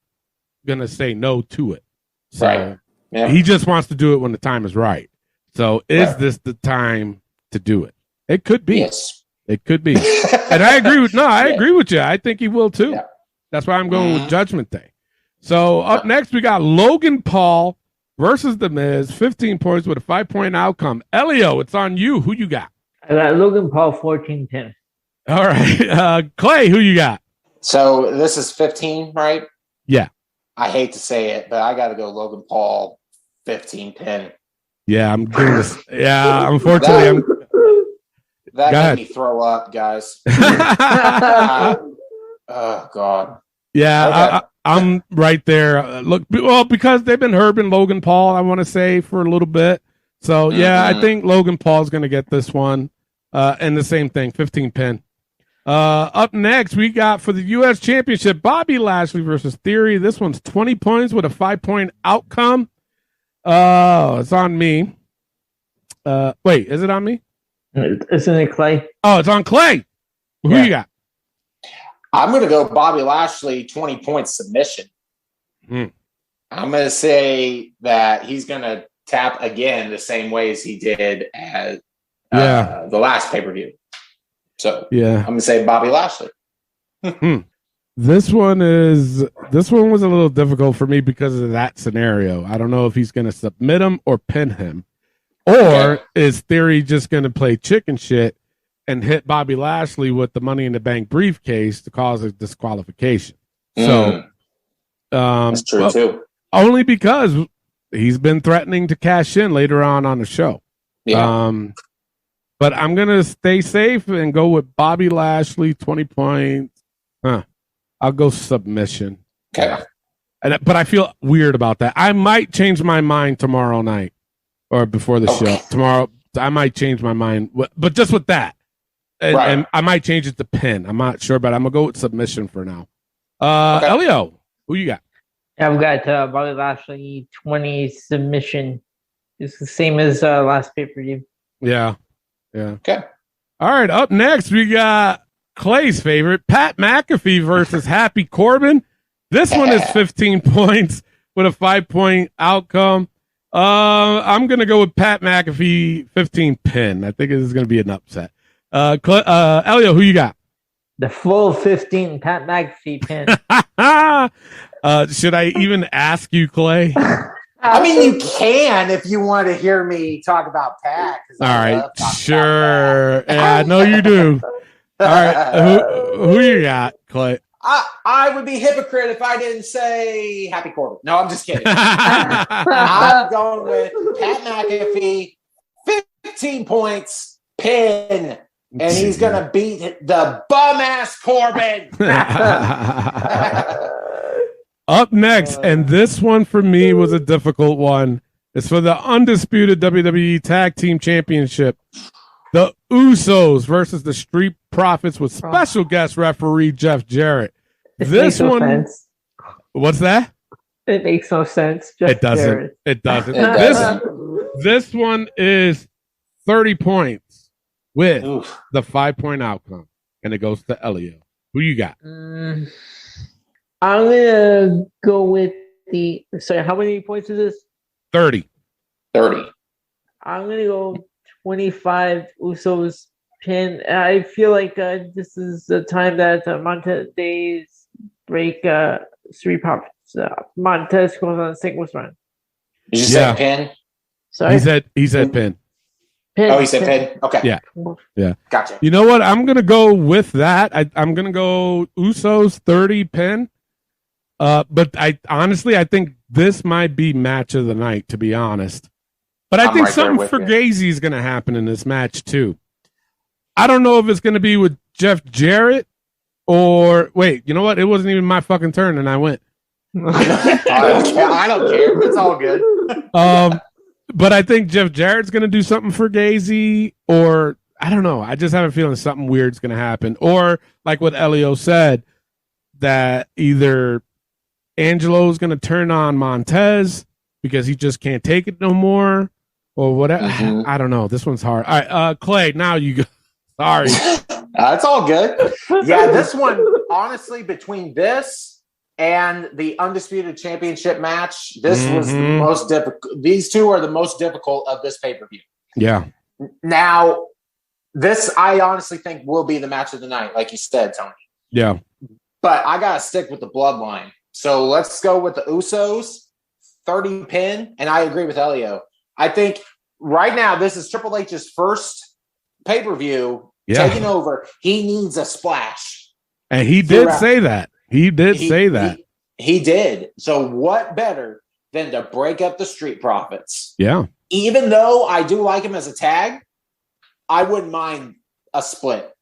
gonna say no to it. So he just wants to do it when the time is right. So is this the time to do it? It could be. Yes. It could be. And I agree with I agree with you. I think he will too. Yeah. That's why I'm going with Judgment Day. So up next we got Logan Paul versus The Miz, 15 points with a 5-point outcome. Elio, it's on you. Who you got? I got Logan Paul 14-10. All right. Clay, who you got? So this is 15, right? Yeah. I hate to say it, but I got to go Logan Paul 15-10. Yeah, I'm doing this. Yeah, unfortunately, that made me throw up, guys. Oh God. Yeah, okay. I'm right there. Look, well, because they've been herbing Logan Paul, I want to say, for a little bit. So yeah, I think Logan Paul's going to get this one. And the same thing, 15 pin. Up next, we got for the U.S. Championship, Bobby Lashley versus Theory. This one's 20 points with a 5-point outcome. It's on me. Wait, is it on me? Isn't it Clay? Oh, it's on Clay. Who you got? I'm going to go Bobby Lashley, 20-point submission. I I'm going to say that he's going to tap again the same way as he did at the last pay-per-view. So I'm going to say Bobby Lashley. This one was a little difficult for me because of that scenario. I don't know if he's going to submit him or pin him, or is Theory just going to play chicken shit and hit Bobby Lashley with the Money in the Bank briefcase to cause a disqualification. So that's true too. Only because he's been threatening to cash in later on the show. Yeah. But I'm gonna stay safe and go with Bobby Lashley, 20 points. I'll go submission. Okay. But I feel weird about that. I might change my mind tomorrow night or before the show. Tomorrow, I might change my mind, but just with that. And I might change it to pin. I'm not sure, but I'm going to go with submission for now. Elio, who you got? I've got Bobby Lashley, 20 submission. It's the same as last pay-per-view. Yeah. Okay. All right, up next, we got Clay's favorite, Pat McAfee versus Happy Corbin. This one is 15 points with a 5-point outcome. I'm going to go with Pat McAfee, 15 pin. I think this is going to be an upset. Elio, who you got? The full 15 Pat McAfee pin. Should I even ask you, Clay? I mean, you can if you want to hear me talk about Pat. All right, sure. Yeah, I know you do. All right, who you got, Clay? I would be hypocrite if I didn't say Happy Corbin. No, I'm just kidding. I'm going with Pat McAfee, 15 points, pin. And he's going to beat the bum-ass Corbin. Up next, and this one for me was a difficult one. It's for the undisputed WWE Tag Team Championship. The Usos versus the Street Profits with special guest referee Jeff Jarrett. This one, sense. What's that? It makes no sense. It doesn't. Jarrett. It doesn't. This one is 30 points. With the 5-point outcome, and it goes to Elio. Who you got? I'm gonna go with the. Sorry, how many points is this? 30. I'm gonna go 25 Usos pin. I feel like this is the time that Montez break Street Profits. Montez goes on a singles run. Did you say pin? Sorry, he said pin. Oh, he said pin? Okay. Yeah. Gotcha. You know what? I'm going to go with that. I'm going to go Usos 30 pin. But I think this might be match of the night, to be honest. But I think something Fugazi is going to happen in this match, too. I don't know if it's going to be with Jeff Jarrett or... Wait, you know what? It wasn't even my fucking turn, and I went. I don't care. It's all good. But I think Jeff Jarrett's going to do something for Fugazi, or I don't know. I just have a feeling something weird's going to happen. Or like what Elio said, that either Angelo's going to turn on Montez because he just can't take it no more, or whatever. Mm-hmm. I don't know. This one's hard. All right, Clay, now you go. Sorry. It's all good. Yeah, this one, honestly, between this and the Undisputed Championship match, this was the most difficult. These two are the most difficult of this pay-per-view. Yeah. Now, this I honestly think will be the match of the night, like you said, Tony. Yeah. But I got to stick with the bloodline. So let's go with the Usos, 30 pin, and I agree with Elio. I think right now this is Triple H's first pay-per-view taking over. He needs a splash. And he did say that. He did. So what better than to break up the Street Profits? Yeah. Even though I do like him as a tag, I wouldn't mind a split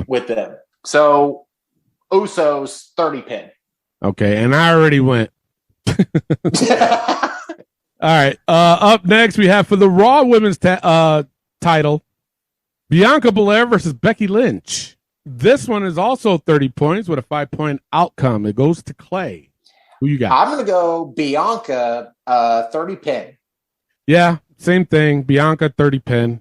with them. So Usos 30 pin. Okay, and I already went. All right. Up next, we have for the Raw Women's title, Bianca Belair versus Becky Lynch. This one is also 30 points with a 5-point outcome. It goes to Clay. Who you got? I'm going to go Bianca 30 pin. Yeah, same thing. Bianca 30 pin.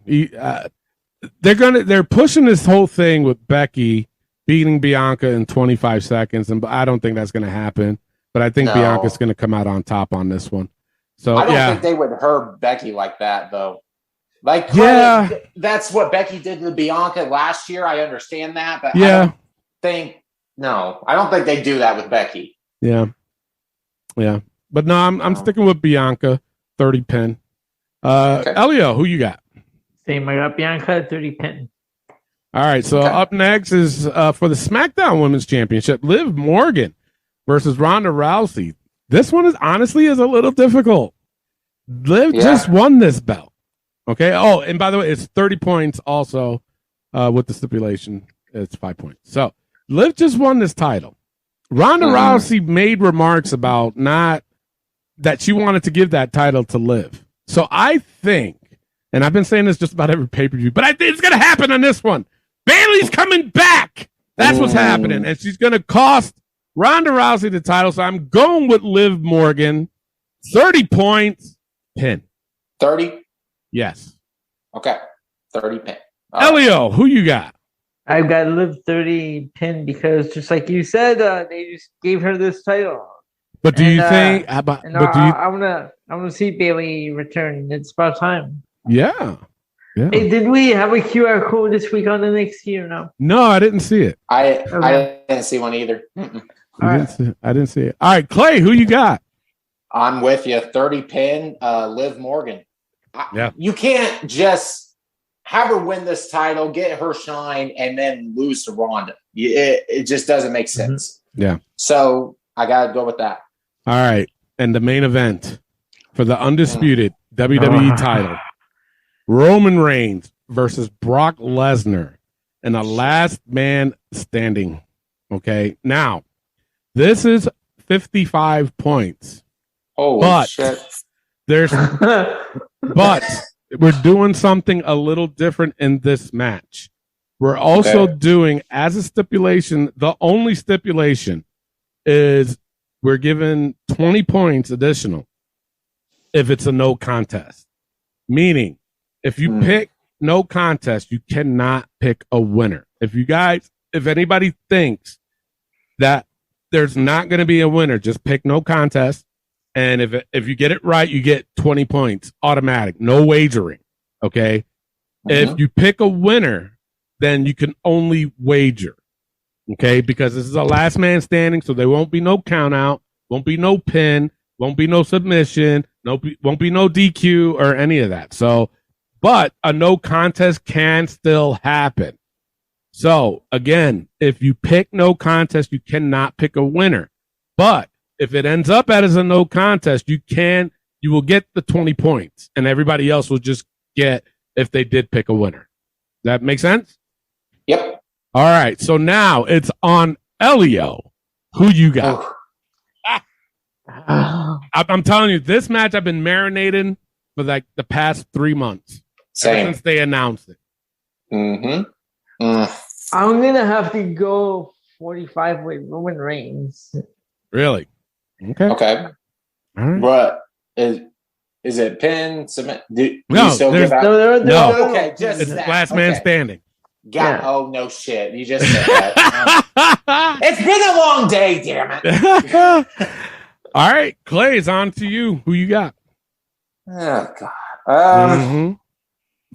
They're pushing this whole thing with Becky beating Bianca in 25 seconds, and I don't think that's going to happen. but I think No. Bianca's going to come out on top on this one. So I don't yeah, think they would hurt Becky like that, though. Like, Yeah. that's what Becky did to Bianca last year. I understand that, but Yeah. I don't think they do that with Becky. yeah. But no, I'm sticking with Bianca 30 pin. Okay. Elio, who you got? Same. I got Bianca 30 pin. All right, so Okay. up next is for the SmackDown Women's Championship, Liv Morgan versus Ronda Rousey. This one is honestly a little difficult. Liv just won this belt. Okay. Oh, and by the way, it's 30 points also with the stipulation. It's 5 points. So Liv just won this title. Ronda Rousey made remarks about that she wanted to give that title to Liv. So I think, and I've been saying this just about every pay-per-view, but I think it's going to happen on this one. Bayley's coming back. That's what's happening. And she's going to cost Ronda Rousey the title. So I'm going with Liv Morgan. 30 points. Pin. 30? Yes. Okay. 30 pin. Elio, who you got? I've got Liv 30 pin because, just like you said, they just gave her this title. But do you think? I want to see Bayley return. It's about time. Yeah. Hey, did we have a QR code this week on NXT or no? No, I didn't see it. I didn't see one either. I didn't see it. All right, Clay, who you got? I'm with you. 30 pin, Liv Morgan. You can't just have her win this title, get her shine, and then lose to Ronda. It just doesn't make sense. Yeah. So I got to go with that. All right. And the main event for the undisputed WWE title, Roman Reigns versus Brock Lesnar in a last man standing. Okay. Now, this is 55 points. Holy shit. But we're doing something a little different in this match. We're also doing, as a stipulation, the only stipulation is we're given 20 points additional if it's a no contest. Meaning, if you pick no contest, you cannot pick a winner. If anybody thinks that there's not going to be a winner, just pick no contest. And if you get it right, you get 20 points automatic, no wagering. Okay. If you pick a winner, then you can only wager. Okay. Because this is a last man standing. So there won't be no count out, won't be no pin, won't be no submission, won't be no DQ or any of that. So, but a no contest can still happen. So again, if you pick no contest, you cannot pick a winner. But if it ends up as a no contest, you will get the 20 points and everybody else will just get if they did pick a winner. That make sense? Yep. All right. So now it's on Elio. Who you got? I'm telling you, this match I've been marinating for like the past 3 months. Ever since they announced it. I'm going to have to go 45 with Roman Reigns. Really? Okay. All right. But is it pin, submit? No. Okay, just it's that. Last man standing. Oh, no shit. You just said that. It's been a long day, damn it. All right, Clay, it's on to you. Who you got? Oh, God.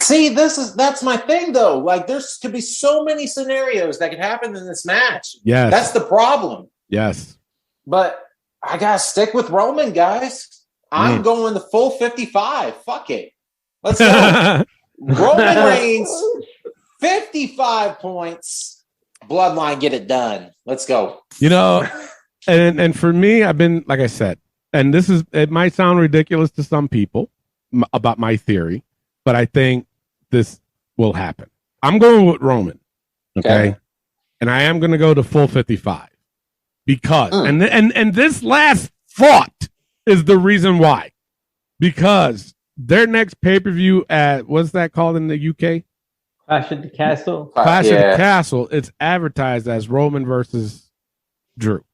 See, that's my thing, though. Like, there's could be so many scenarios that could happen in this match. Yes. That's the problem. Yes. But I got to stick with Roman, guys. I'm going the full 55. Fuck it. Let's go. Roman Reigns, 55 points. Bloodline, get it done. Let's go. You know, and for me, I've been, like I said, and it might sound ridiculous to some people about my theory, but I think this will happen. I'm going with Roman. Okay. And I am going to go to full 55 because, and this last thought is the reason why, because their next pay-per-view at, what's that called in the UK? Clash at the Castle. Clash at the Castle. It's advertised as Roman versus Drew.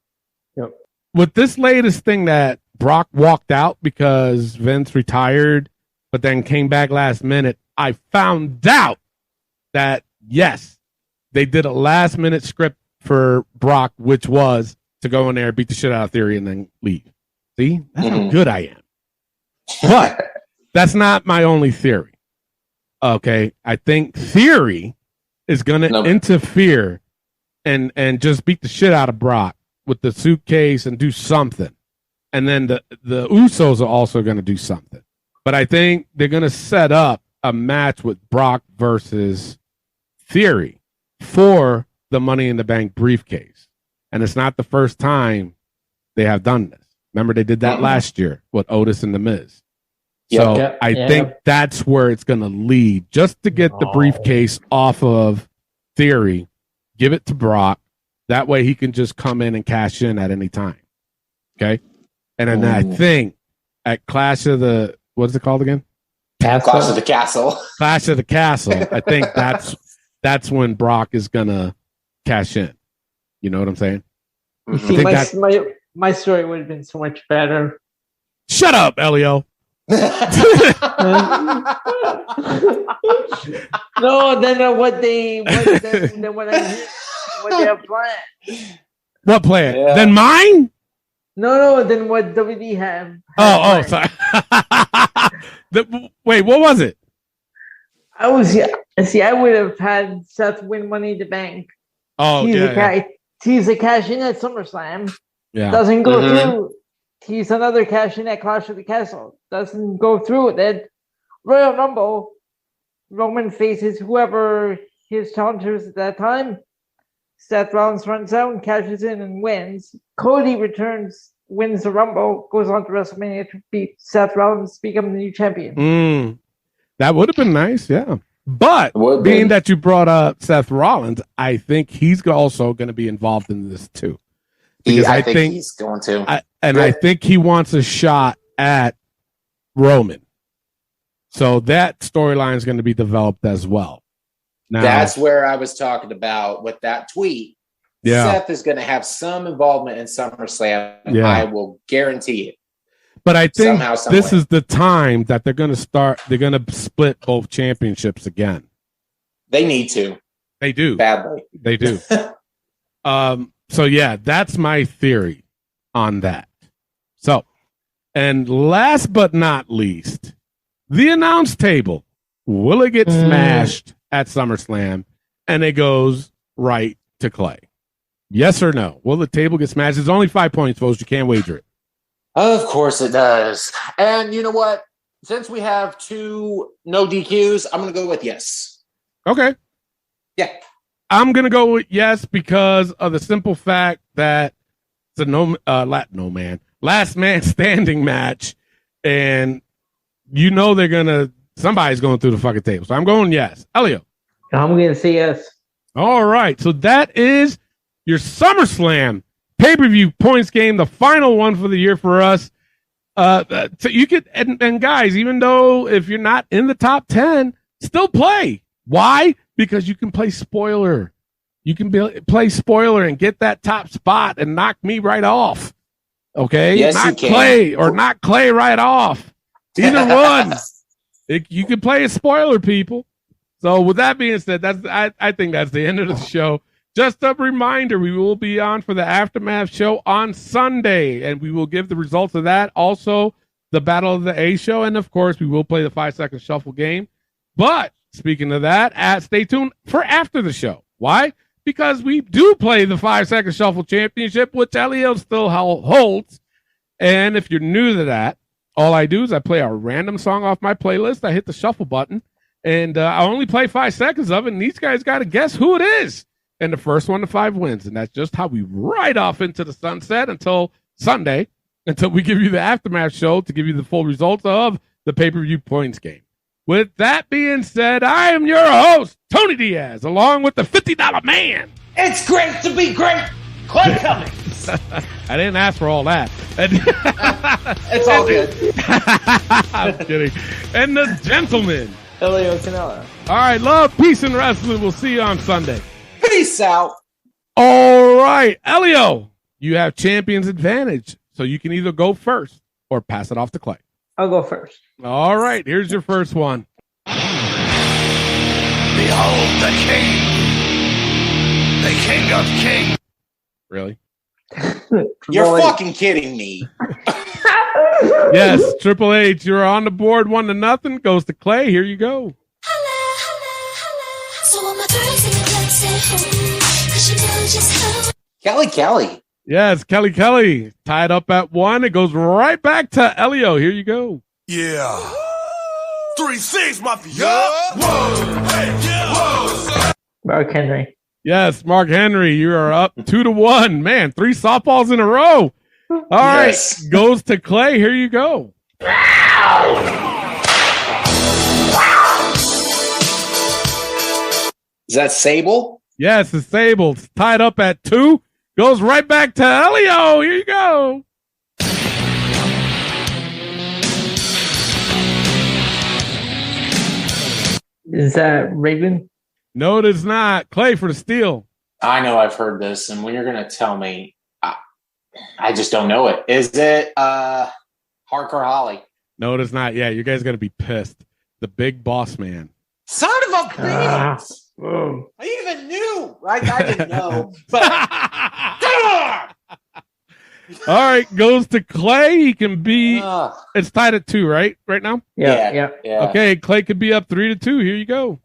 Yep. With this latest thing that Brock walked out because Vince retired, but then came back last minute, I found out that, yes, they did a last minute script for Brock, which was to go in there, beat the shit out of Theory, and then leave. See? That's how good I am. But that's not my only theory. Okay? I think Theory is going to interfere and just beat the shit out of Brock with the suitcase and do something. And then the Usos are also going to do something. But I think they're going to set up a match with Brock versus Theory for the Money in the Bank briefcase. And it's not the first time they have done this. Remember, they did that last year with Otis and The Miz. So I think that's where it's going to lead, just to get the briefcase off of Theory, give it to Brock. That way he can just come in and cash in at any time. Okay? And then I think at Clash of the, what is it called again? Clash of the Castle. Clash of the Castle. I think that's when Brock is going to cash in. You know what I'm saying? See, my story would have been so much better. Shut up, Elio. No, then what they have planned. What plan? Yeah. Then mine? No, then what WD have. Sorry. Wait, what was it? I would have had Seth win Money in the Bank. Oh, He's a cash in at SummerSlam. Yeah. Doesn't go through. He's another cash in at Clash of the Castle. Doesn't go through. Then Royal Rumble, Roman faces whoever his challengers at that time. Seth Rollins runs out and cashes in and wins. Cody returns, wins the Rumble, goes on to WrestleMania to beat Seth Rollins, become the new champion. That would have been nice, yeah. But being that you brought up Seth Rollins, I think he's also going to be involved in this too. Because I think he's going to. I think he wants a shot at Roman. So that storyline is going to be developed as well. Now, that's where I was talking about with that tweet. Yeah. Seth is going to have some involvement in SummerSlam. Yeah. I will guarantee it. But I think this is the time that they're going to split both championships again. They need to. They do. Badly. They do. So yeah, that's my theory on that. So, and last but not least, the announce table. Will it get smashed at SummerSlam? And it goes right to Clay. Yes or no? Will the table get smashed? It's only 5 points, folks. You can't wager it. Of course it does. And you know what? Since we have 2 no DQs, I'm going to go with yes. Okay. Yeah. I'm going to go with yes because of the simple fact that it's a last man standing match. And you know somebody's going through the fucking table. So I'm going yes. Elio. I'm going to say yes. All right. So that is your SummerSlam pay-per-view points game, the final one for the year for us. So you could, and guys, even though if you're not in the top 10, still play. Why? Because you can play spoiler. You can play spoiler and get that top spot and knock me right off. Okay? Yes, knock you can. Clay or knock Clay right off. Either one. You can play a spoiler, people. So with that being said, I think that's the end of the show. Just a reminder, we will be on for the Aftermath show on Sunday, and we will give the results of that. Also, the Battle of the A show, and of course, we will play the 5-second shuffle game. But speaking of that, stay tuned for after the show. Why? Because we do play the 5-second shuffle championship, which Elio still holds. And if you're new to that, all I do is I play a random song off my playlist. I hit the shuffle button, and I only play 5 seconds of it, and these guys got to guess who it is. And the first 1 to 5 wins. And that's just how we ride off into the sunset until Sunday, until we give you the Aftermath show to give you the full results of the pay-per-view points game. With that being said, I am your host, Tony Diaz, along with the $50 man. It's great to be great. Clay Cummings. I didn't ask for all that. It's all good. I'm kidding. And the gentleman, Elio Canella. All right, love, peace, and wrestling. We'll see you on Sunday. Peace out. All right, Elio, you have champion's advantage, so you can either go first or pass it off to Clay. I'll go first. All right, here's your first one. Behold the king of kings. Really? You're fucking kidding me. Yes, Triple H, you're on the board 1-0. Goes to Clay. Here you go. Kelly. Yes, Kelly. Tied up at 1. It goes right back to Elio. Here you go. Yeah. 3-6, mafia. Whoa. Hey, yeah. Whoa. Mark Henry. Yes, Mark Henry, you are up 2-1. Man, 3 softballs in a row. All right, goes to Clay. Here you go. Is that Sable? Yes, it's Sable. It's tied up at 2. Goes right back to Elio. Here you go. Is that Raven? No, it is not. Clay for the steal. I know I've heard this, and when you're going to tell me, I just don't know it. Is it Hardcore Holly? No, it is not. Yeah, you guys are going to be pissed. The Big Boss Man. Son of a bitch! I even knew. I didn't know. But all right, goes to Clay. He can be. It's tied at 2, right? Right now. Yeah. Okay, Clay could be up 3-2. Here you go.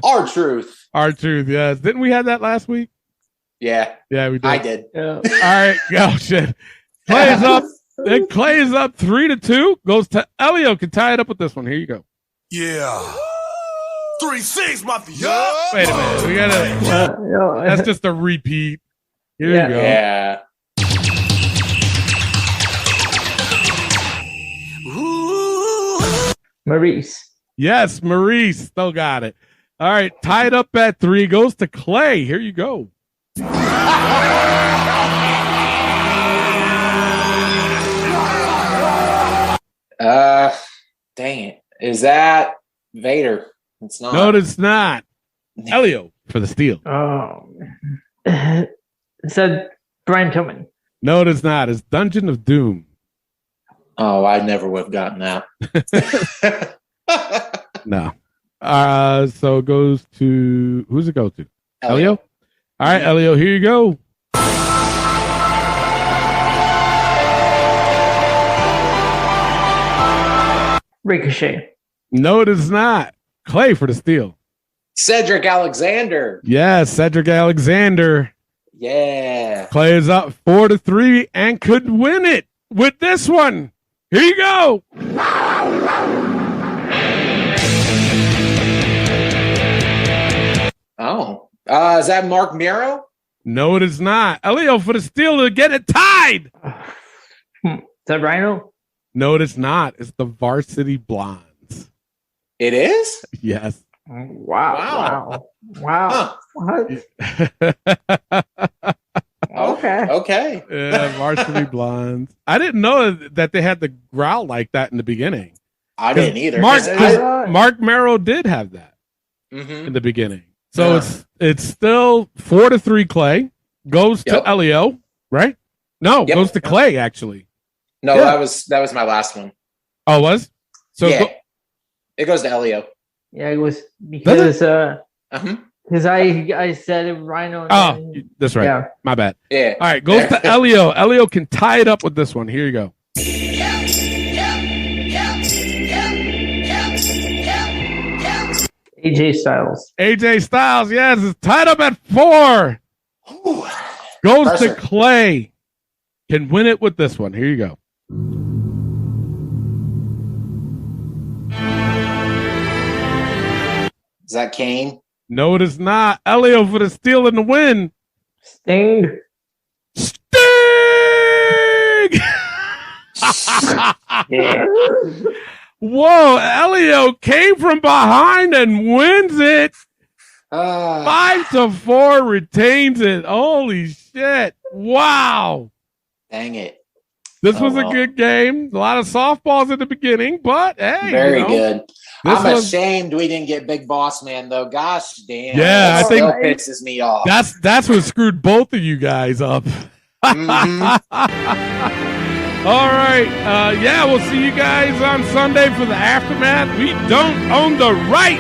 R-Truth. R-Truth. Yes. Didn't we have that last week? Yeah. Yeah, we did. I did. Yeah. All right. Oh shit. Clay is up. And Clay is up 3-2. Goes to Elio. Can tie it up with this one. Here you go. Yeah. 3-6, mafia. Wait a minute. We gotta. That's just a repeat. Here you go. Yeah. Maurice. Yes, Maurice. Still got it. All right. Tied up at 3. Goes to Clay. Here you go. Dang it. Is that Vader? It's not. No, it's not. Elio for the steal. Oh. Is that Brian Tillman? No, it is not. It's Dungeon of Doom. Oh, I never would have gotten that. No. So it goes to who's it go to? Elio? All right, Elio, here you go. Ricochet. No, it is not. Clay for the steal. Cedric Alexander. Yes, Cedric Alexander. Yeah. Clay is up 4-3 and could win it with this one. Here you go. Oh. Is that Mark Miro? No, it is not. Elio for the steal to get it tied. Is that Rhino? No, it is not. It's the Varsity Blondes. It is? Yes. Wow. Huh. What? Okay. Yeah, Varsity Blondes. I didn't know that they had the growl like that in the beginning. I didn't either. Mark Merrow did have that in the beginning. So it's still 4-3 Clay. Goes to Elio, right? No, goes to Clay, actually. No, that was my last one. Oh, it was? So it goes to Elio. Yeah, it was because I said it Rhino. That's right. Yeah. My bad. Yeah. All right, goes to Elio. Elio can tie it up with this one. Here you go. AJ Styles. AJ Styles, yes, is tied up at 4. Goes to Clay. Can win it with this one. Here you go. Is that Kane? No, it is not. Elio for the steal and the win. Sting. Yeah. Whoa, Elio came from behind and wins it. 5-4, retains it. Holy shit. Wow. Dang it. This was a good game. A lot of softballs at the beginning, but hey. Very good. I'm ashamed we didn't get Big Boss Man, though. Gosh damn. Yeah, I think still pisses me off. That's what screwed both of you guys up. All right. We'll see you guys on Sunday for the aftermath. We don't own the right